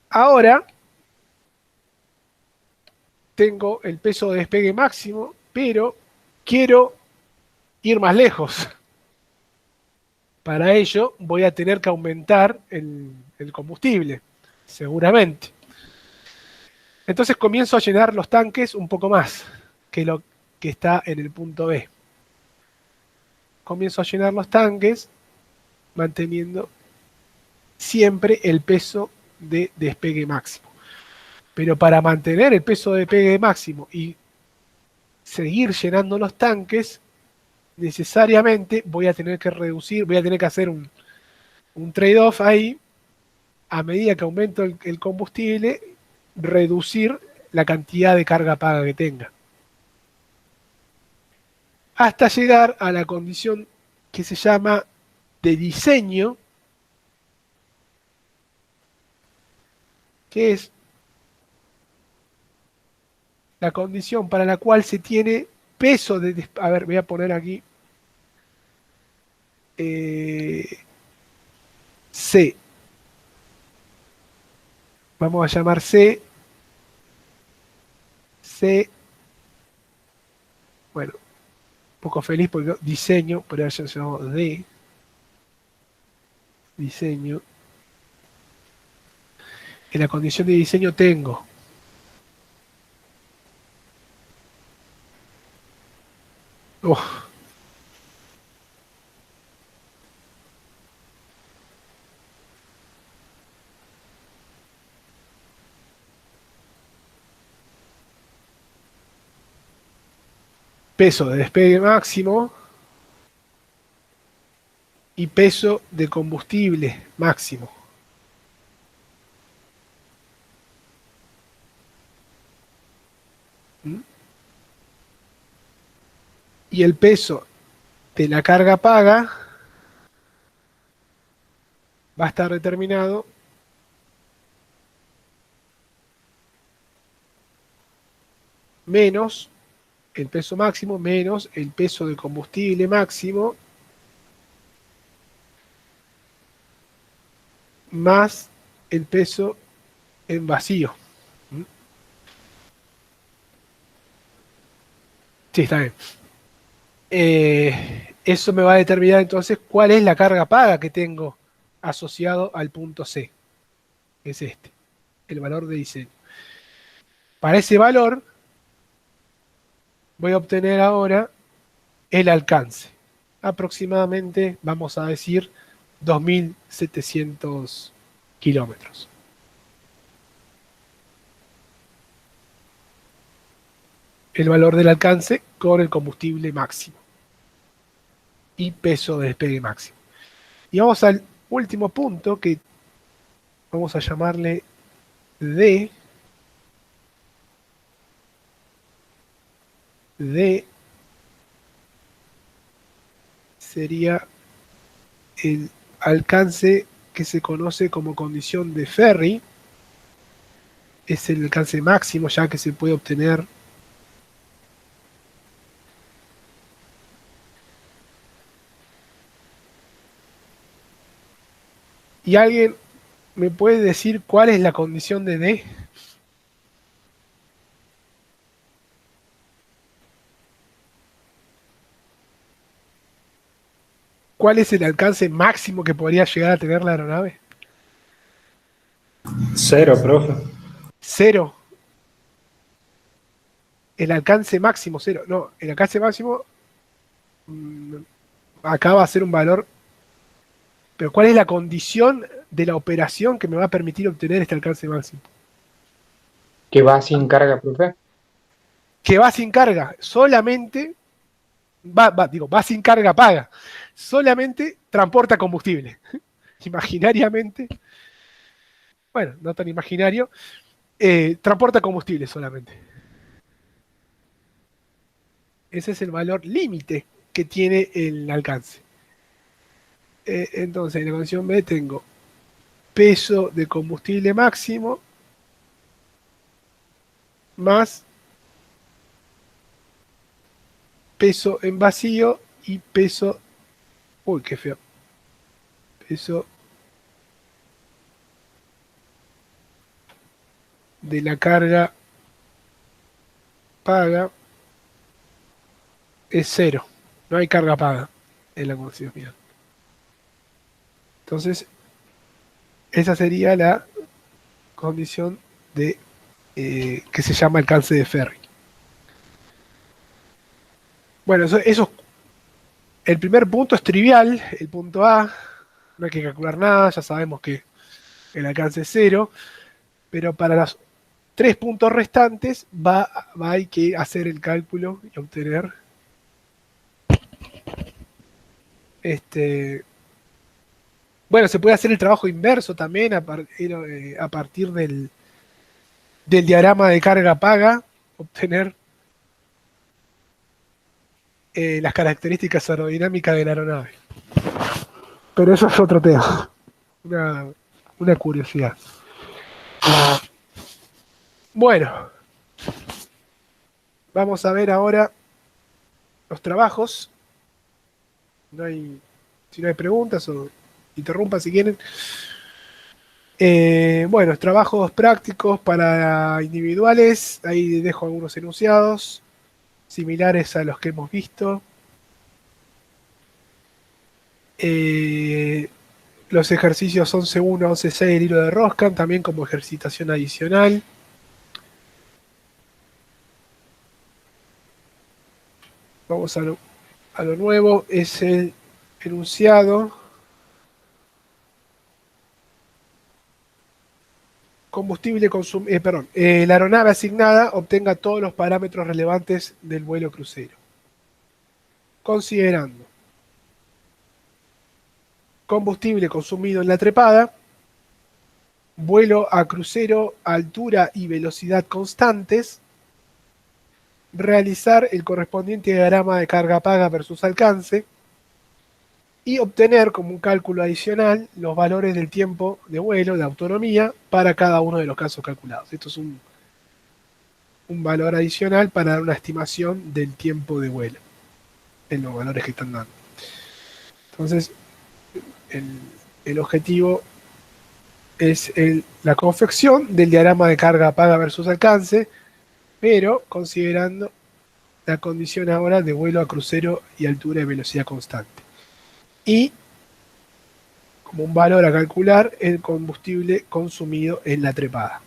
Ahora tengo el peso de despegue máximo, pero quiero ir más lejos. Para ello voy a tener que aumentar el combustible, seguramente. Entonces comienzo a llenar los tanques un poco más que lo que está en el punto B. Comienzo a llenar los tanques manteniendo siempre el peso de despegue máximo. Pero para mantener el peso de despegue máximo y seguir llenando los tanques, necesariamente voy a tener que reducir, voy a tener que hacer un trade-off ahí, a medida que aumento el combustible, reducir la cantidad de carga paga que tenga. Hasta llegar a la condición que se llama de diseño, que es la condición para la cual se tiene peso de... A ver, voy a poner aquí C. Vamos a llamar C. C. Bueno, un poco feliz porque diseño, por eso se llama D. Diseño. En la condición de diseño tengo peso de despegue máximo y peso de combustible máximo. ¿Mm? Y el peso de la carga paga va a estar determinado menos el peso máximo menos el peso de combustible máximo más el peso en vacío. ¿Mm? Sí, está bien. Eso me va a determinar entonces cuál es la carga paga que tengo asociado al punto C, que es este, el valor de diseño. Para ese valor voy a obtener ahora el alcance. Aproximadamente, vamos a decir, 2.700 kilómetros. El valor del alcance con el combustible máximo y peso de despegue máximo. Y vamos al último punto que vamos a llamarle D. D sería el alcance que se conoce como condición de Ferri. Es el alcance máximo ya que se puede obtener ¿Y alguien me puede decir cuál es la condición de D? ¿Cuál es el alcance máximo que podría llegar a tener la aeronave? Cero, profe. Cero. El alcance máximo, cero. No, el alcance máximo acá va a ser un valor. Pero ¿cuál es la condición de la operación que me va a permitir obtener este alcance máximo? Que va sin carga, profe. Que va sin carga, solamente, va sin carga paga, solamente transporta combustible. Imaginariamente, bueno, no tan imaginario, transporta combustible solamente. Ese es el valor límite que tiene el alcance. Entonces, en la condición B tengo peso de combustible máximo más peso en vacío y peso, uy, qué feo, peso de la carga paga es cero. No hay carga paga en la condición final. Entonces, esa sería la condición de que se llama alcance de Ferri. Bueno, el primer punto es trivial, el punto A, no hay que calcular nada, ya sabemos que el alcance es cero, pero para los 3 puntos restantes hay que hacer el cálculo y obtener Bueno, se puede hacer el trabajo inverso también a partir del diagrama de carga-paga, obtener las características aerodinámicas de la aeronave. Pero eso es otro tema, una, una curiosidad. Bueno, vamos a ver ahora los trabajos. Si no hay preguntas o interrumpan si quieren. Bueno, trabajos prácticos para individuales. Ahí dejo algunos enunciados similares a los que hemos visto. Eh, los ejercicios 11.1 a 11.6 del hilo de Roscan, también como ejercitación adicional. Vamos a lo nuevo, es el enunciado. Combustible consumido, la aeronave asignada obtenga todos los parámetros relevantes del vuelo crucero. Considerando combustible consumido en la trepada, vuelo a crucero, altura y velocidad constantes, realizar el correspondiente diagrama de carga-paga versus alcance y obtener como un cálculo adicional los valores del tiempo de vuelo, de autonomía, para cada uno de los casos calculados. Esto es un valor adicional para dar una estimación del tiempo de vuelo en los valores que están dando. Entonces, el objetivo es la confección del diagrama de carga-paga versus alcance, pero considerando la condición ahora de vuelo a crucero y altura y velocidad constante. Y como un valor a calcular, el combustible consumido en la trepada.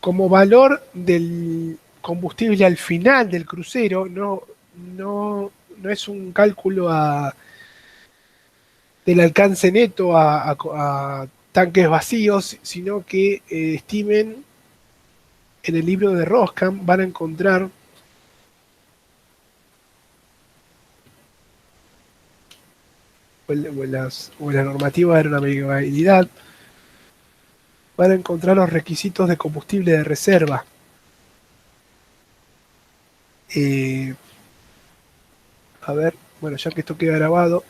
Como valor del combustible al final del crucero, no es un cálculo del alcance neto a tanques vacíos, sino que estimen en el libro de Roscan, van a encontrar o en la normativa de aeronavegabilidad, van a encontrar los requisitos de combustible de reserva. A ver, bueno, ya que esto queda grabado,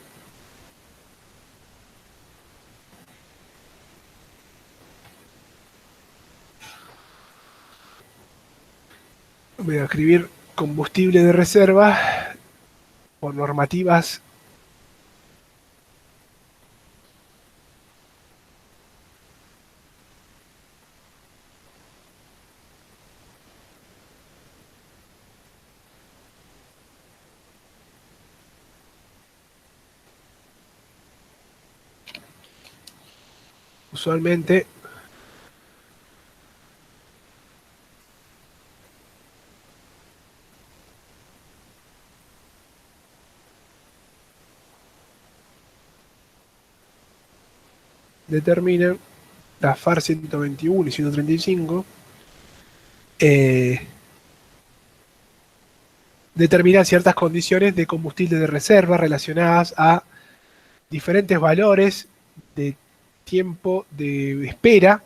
voy a escribir combustible de reserva por normativas. Usualmente determinan la FAR 121 y 135, determinan ciertas condiciones de combustible de reserva relacionadas a diferentes valores de tiempo de espera.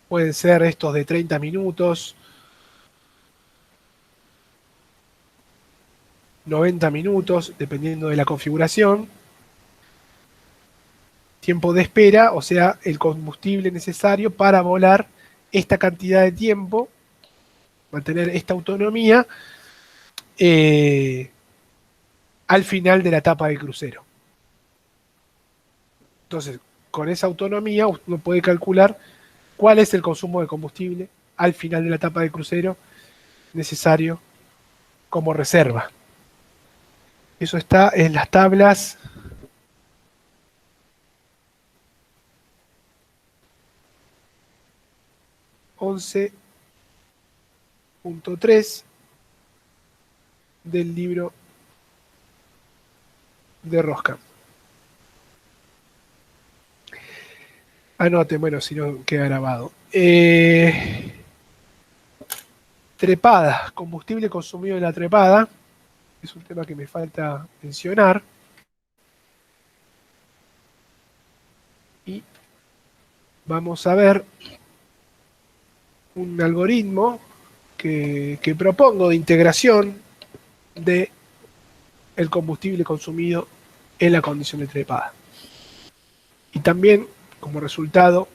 Pueden ser estos de 30 minutos, 90 minutos, dependiendo de la configuración. Tiempo de espera, o sea, el combustible necesario para volar esta cantidad de tiempo, mantener esta autonomía al final de la etapa del crucero. Entonces, con esa autonomía uno puede calcular cuál es el consumo de combustible al final de la etapa del crucero necesario como reserva. Eso está en las tablas 11.3 del libro de Roscan. Anoten, bueno, si no queda grabado. Trepada, combustible consumido en la trepada. Es un tema que me falta mencionar. Y vamos a ver un algoritmo que propongo de integración de el combustible consumido en la condición de trepada. Y también, como resultado,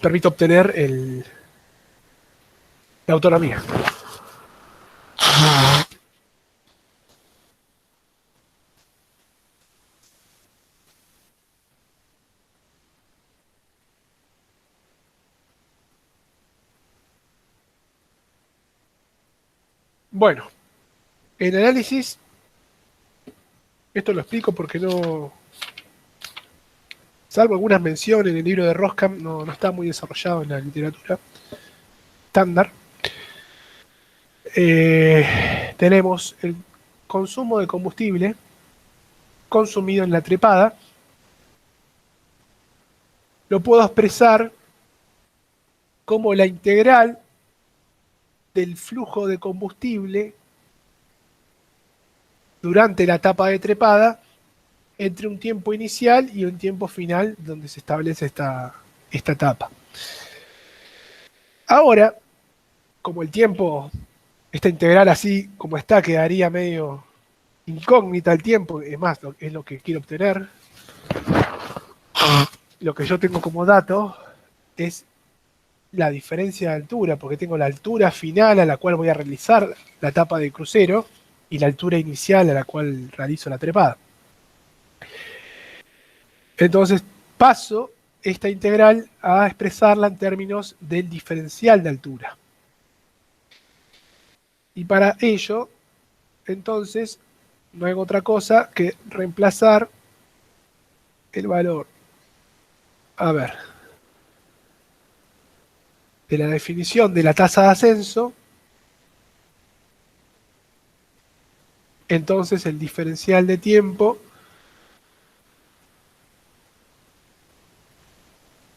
permite obtener la autonomía. Bueno, el análisis, esto lo explico porque no, salvo algunas menciones en el libro de Roskam, no está muy desarrollado en la literatura estándar. Tenemos el consumo de combustible consumido en la trepada. Lo puedo expresar como la integral del flujo de combustible durante la etapa de trepada entre un tiempo inicial y un tiempo final donde se establece esta etapa. Ahora, como el tiempo, esta integral así como está, quedaría medio incógnita el tiempo, es más, es lo que quiero obtener. Lo que yo tengo como dato es la diferencia de altura, porque tengo la altura final a la cual voy a realizar la etapa de crucero y la altura inicial a la cual realizo la trepada. Entonces paso esta integral a expresarla en términos del diferencial de altura. Y para ello, entonces, no hago otra cosa que reemplazar el valor, a ver, de la definición de la tasa de ascenso. Entonces el diferencial de tiempo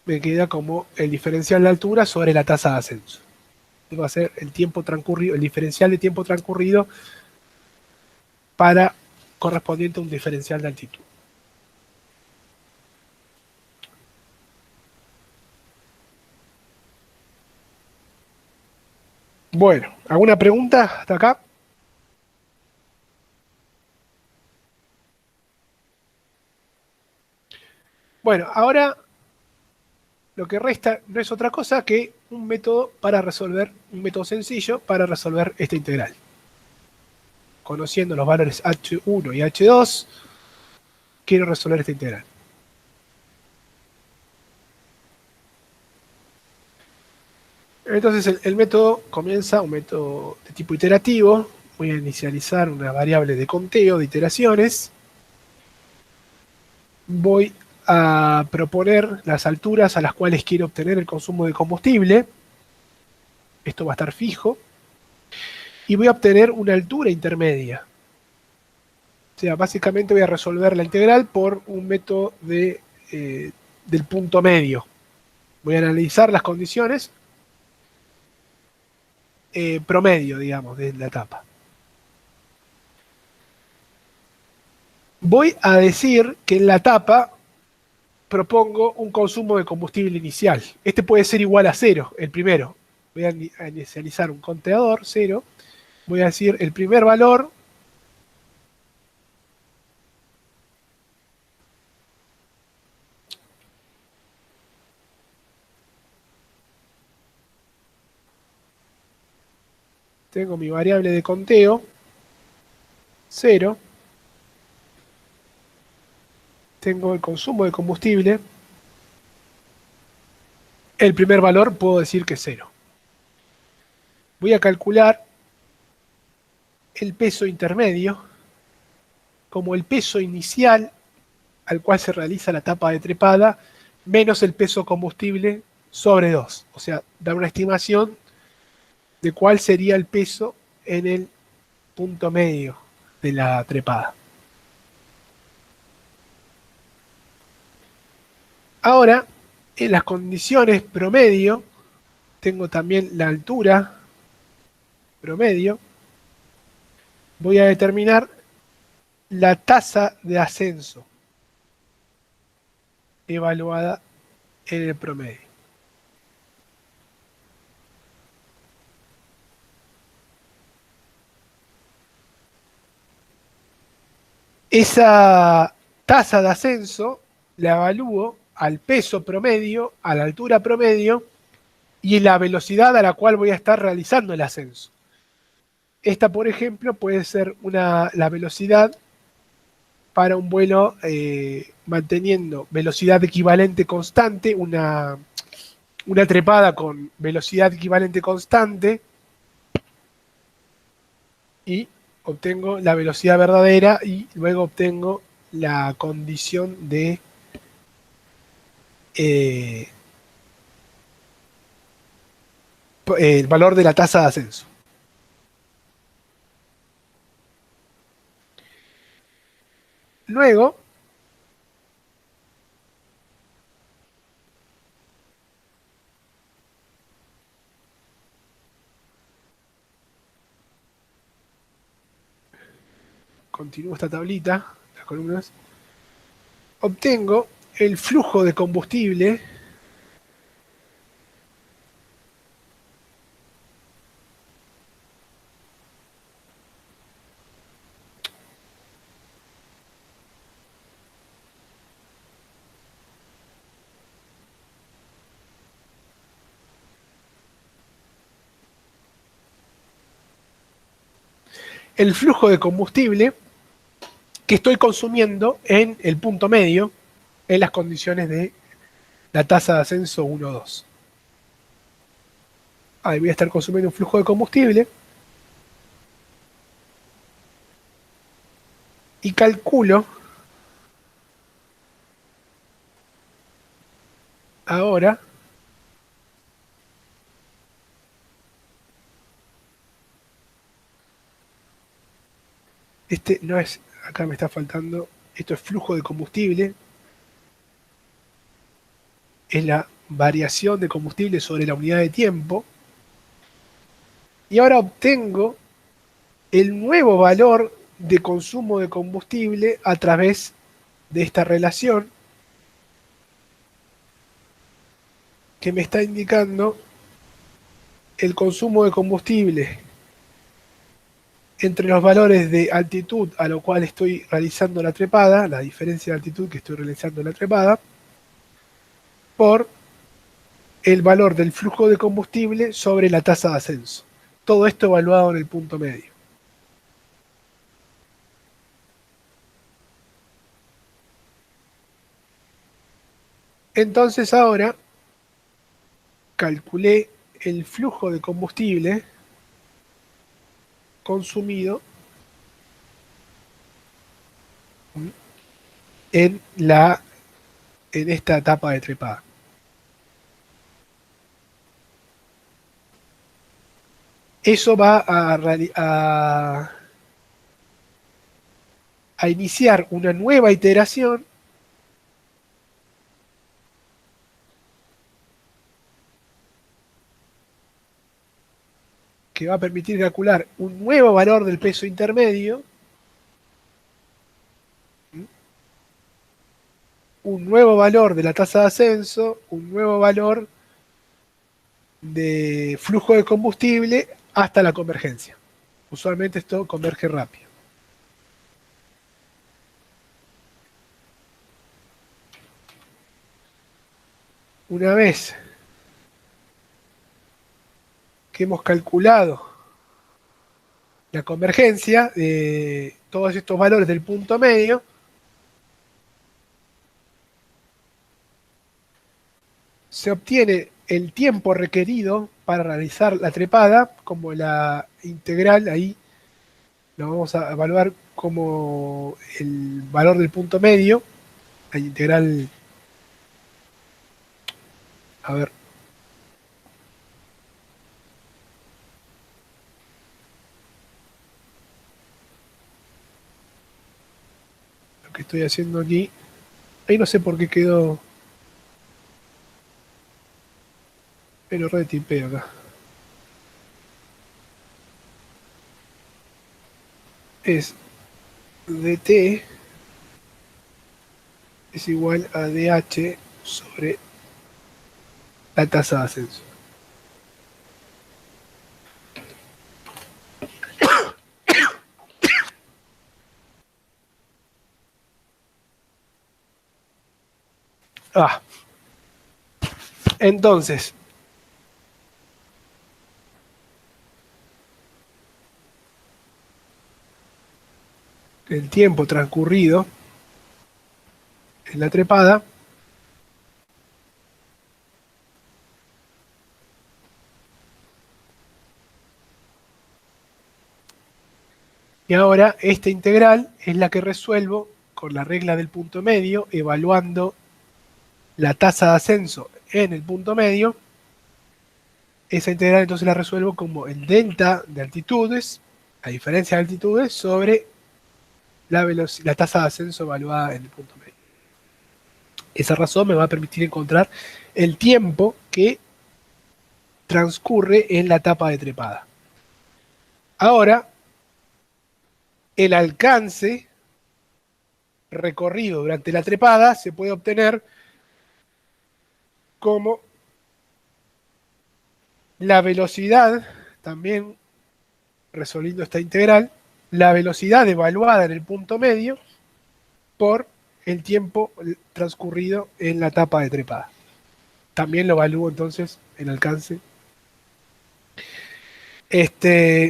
me queda como el diferencial de altura sobre la tasa de ascenso. Va a ser el tiempo transcurrido, el diferencial de tiempo transcurrido para correspondiente a un diferencial de altitud. Bueno, ¿alguna pregunta hasta acá? Bueno, ahora lo que resta no es otra cosa que un método para resolver, un método sencillo para resolver esta integral. Conociendo los valores h1 y h2, quiero resolver esta integral. Entonces el método comienza, un método de tipo iterativo. Voy a inicializar una variable de conteo de iteraciones. Voy a proponer las alturas a las cuales quiero obtener el consumo de combustible. Esto va a estar fijo. Y voy a obtener una altura intermedia. O sea, básicamente voy a resolver la integral por un método del punto medio. Voy a analizar las condiciones promedio, digamos, de la etapa. Voy a decir que en la etapa propongo un consumo de combustible inicial. Este puede ser igual a 0, el primero. Voy a inicializar un conteador, 0. Voy a decir el primer valor tengo mi variable de conteo, 0. Tengo el consumo de combustible. El primer valor puedo decir que es 0. Voy a calcular el peso intermedio como el peso inicial al cual se realiza la etapa de trepada menos el peso combustible sobre 2. O sea, dar una estimación de cuál sería el peso en el punto medio de la trepada. Ahora, en las condiciones promedio, tengo también la altura promedio. Voy a determinar la tasa de ascenso evaluada en el promedio. Esa tasa de ascenso la evalúo al peso promedio, a la altura promedio y la velocidad a la cual voy a estar realizando el ascenso. Esta, por ejemplo, puede ser la velocidad para un vuelo manteniendo velocidad equivalente constante, una trepada con velocidad equivalente constante, y obtengo la velocidad verdadera y luego obtengo la condición de el valor de la tasa de ascenso. Luego, continúo esta tablita, las columnas, obtengo el flujo de combustible que estoy consumiendo en el punto medio en las condiciones de la tasa de ascenso 1 o 2. Ahí voy a estar consumiendo un flujo de combustible y calculo ahora no es, acá me está faltando, esto es flujo de combustible, es la variación de combustible sobre la unidad de tiempo, y ahora obtengo el nuevo valor de consumo de combustible a través de esta relación que me está indicando el consumo de combustible entre los valores de altitud a lo cual estoy realizando la trepada, la diferencia de altitud que estoy realizando la trepada, por el valor del flujo de combustible sobre la tasa de ascenso. Todo esto evaluado en el punto medio. Entonces ahora calculé el flujo de combustible consumido en esta etapa de trepada. Eso va a iniciar una nueva iteración que va a permitir calcular un nuevo valor del peso intermedio, un nuevo valor de la tasa de ascenso, un nuevo valor de flujo de combustible hasta la convergencia. Usualmente esto converge rápido. Una vez que hemos calculado la convergencia de todos estos valores del punto medio, se obtiene el tiempo requerido para realizar la trepada, como la integral, ahí lo vamos a evaluar como el valor del punto medio, la integral, a ver, lo que estoy haciendo aquí, ahí no sé por qué quedó Pero re tipeo acá. Es dt es igual a dh sobre la tasa de ascenso. Entonces, el tiempo transcurrido en la trepada y ahora esta integral es la que resuelvo con la regla del punto medio, evaluando la tasa de ascenso en el punto medio. Esa integral entonces la resuelvo como el delta de altitudes, la diferencia de altitudes, sobre la tasa de ascenso evaluada en el punto medio. Esa razón me va a permitir encontrar el tiempo que transcurre en la etapa de trepada. Ahora, el alcance recorrido durante la trepada se puede obtener como la velocidad, también resolviendo esta integral, la velocidad evaluada en el punto medio por el tiempo transcurrido en la etapa de trepada. También lo evalúo entonces el alcance.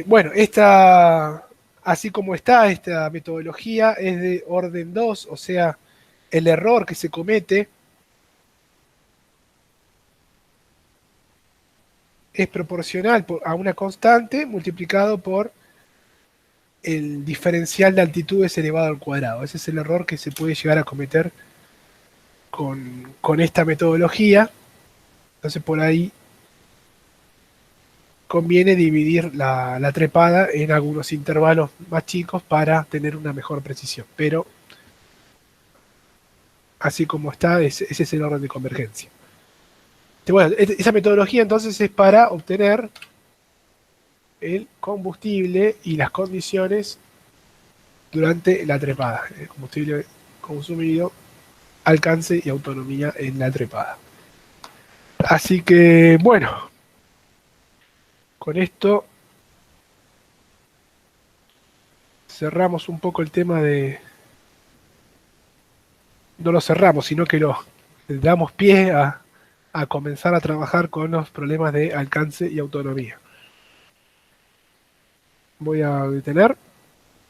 Bueno, así como está esta metodología es de orden 2, o sea, el error que se comete es proporcional a una constante multiplicado por el diferencial de altitudes elevado al cuadrado. Ese es el error que se puede llegar a cometer con esta metodología. Entonces por ahí conviene dividir la trepada en algunos intervalos más chicos para tener una mejor precisión. Pero así como está, ese es el orden de convergencia. Bueno, esa metodología entonces es para obtener el combustible y las condiciones durante la trepada. El combustible consumido, alcance y autonomía en la trepada. Así que, bueno, con esto cerramos un poco el tema de... No lo cerramos, sino que lo damos pie a comenzar a trabajar con los problemas de alcance y autonomía. Voy a detener.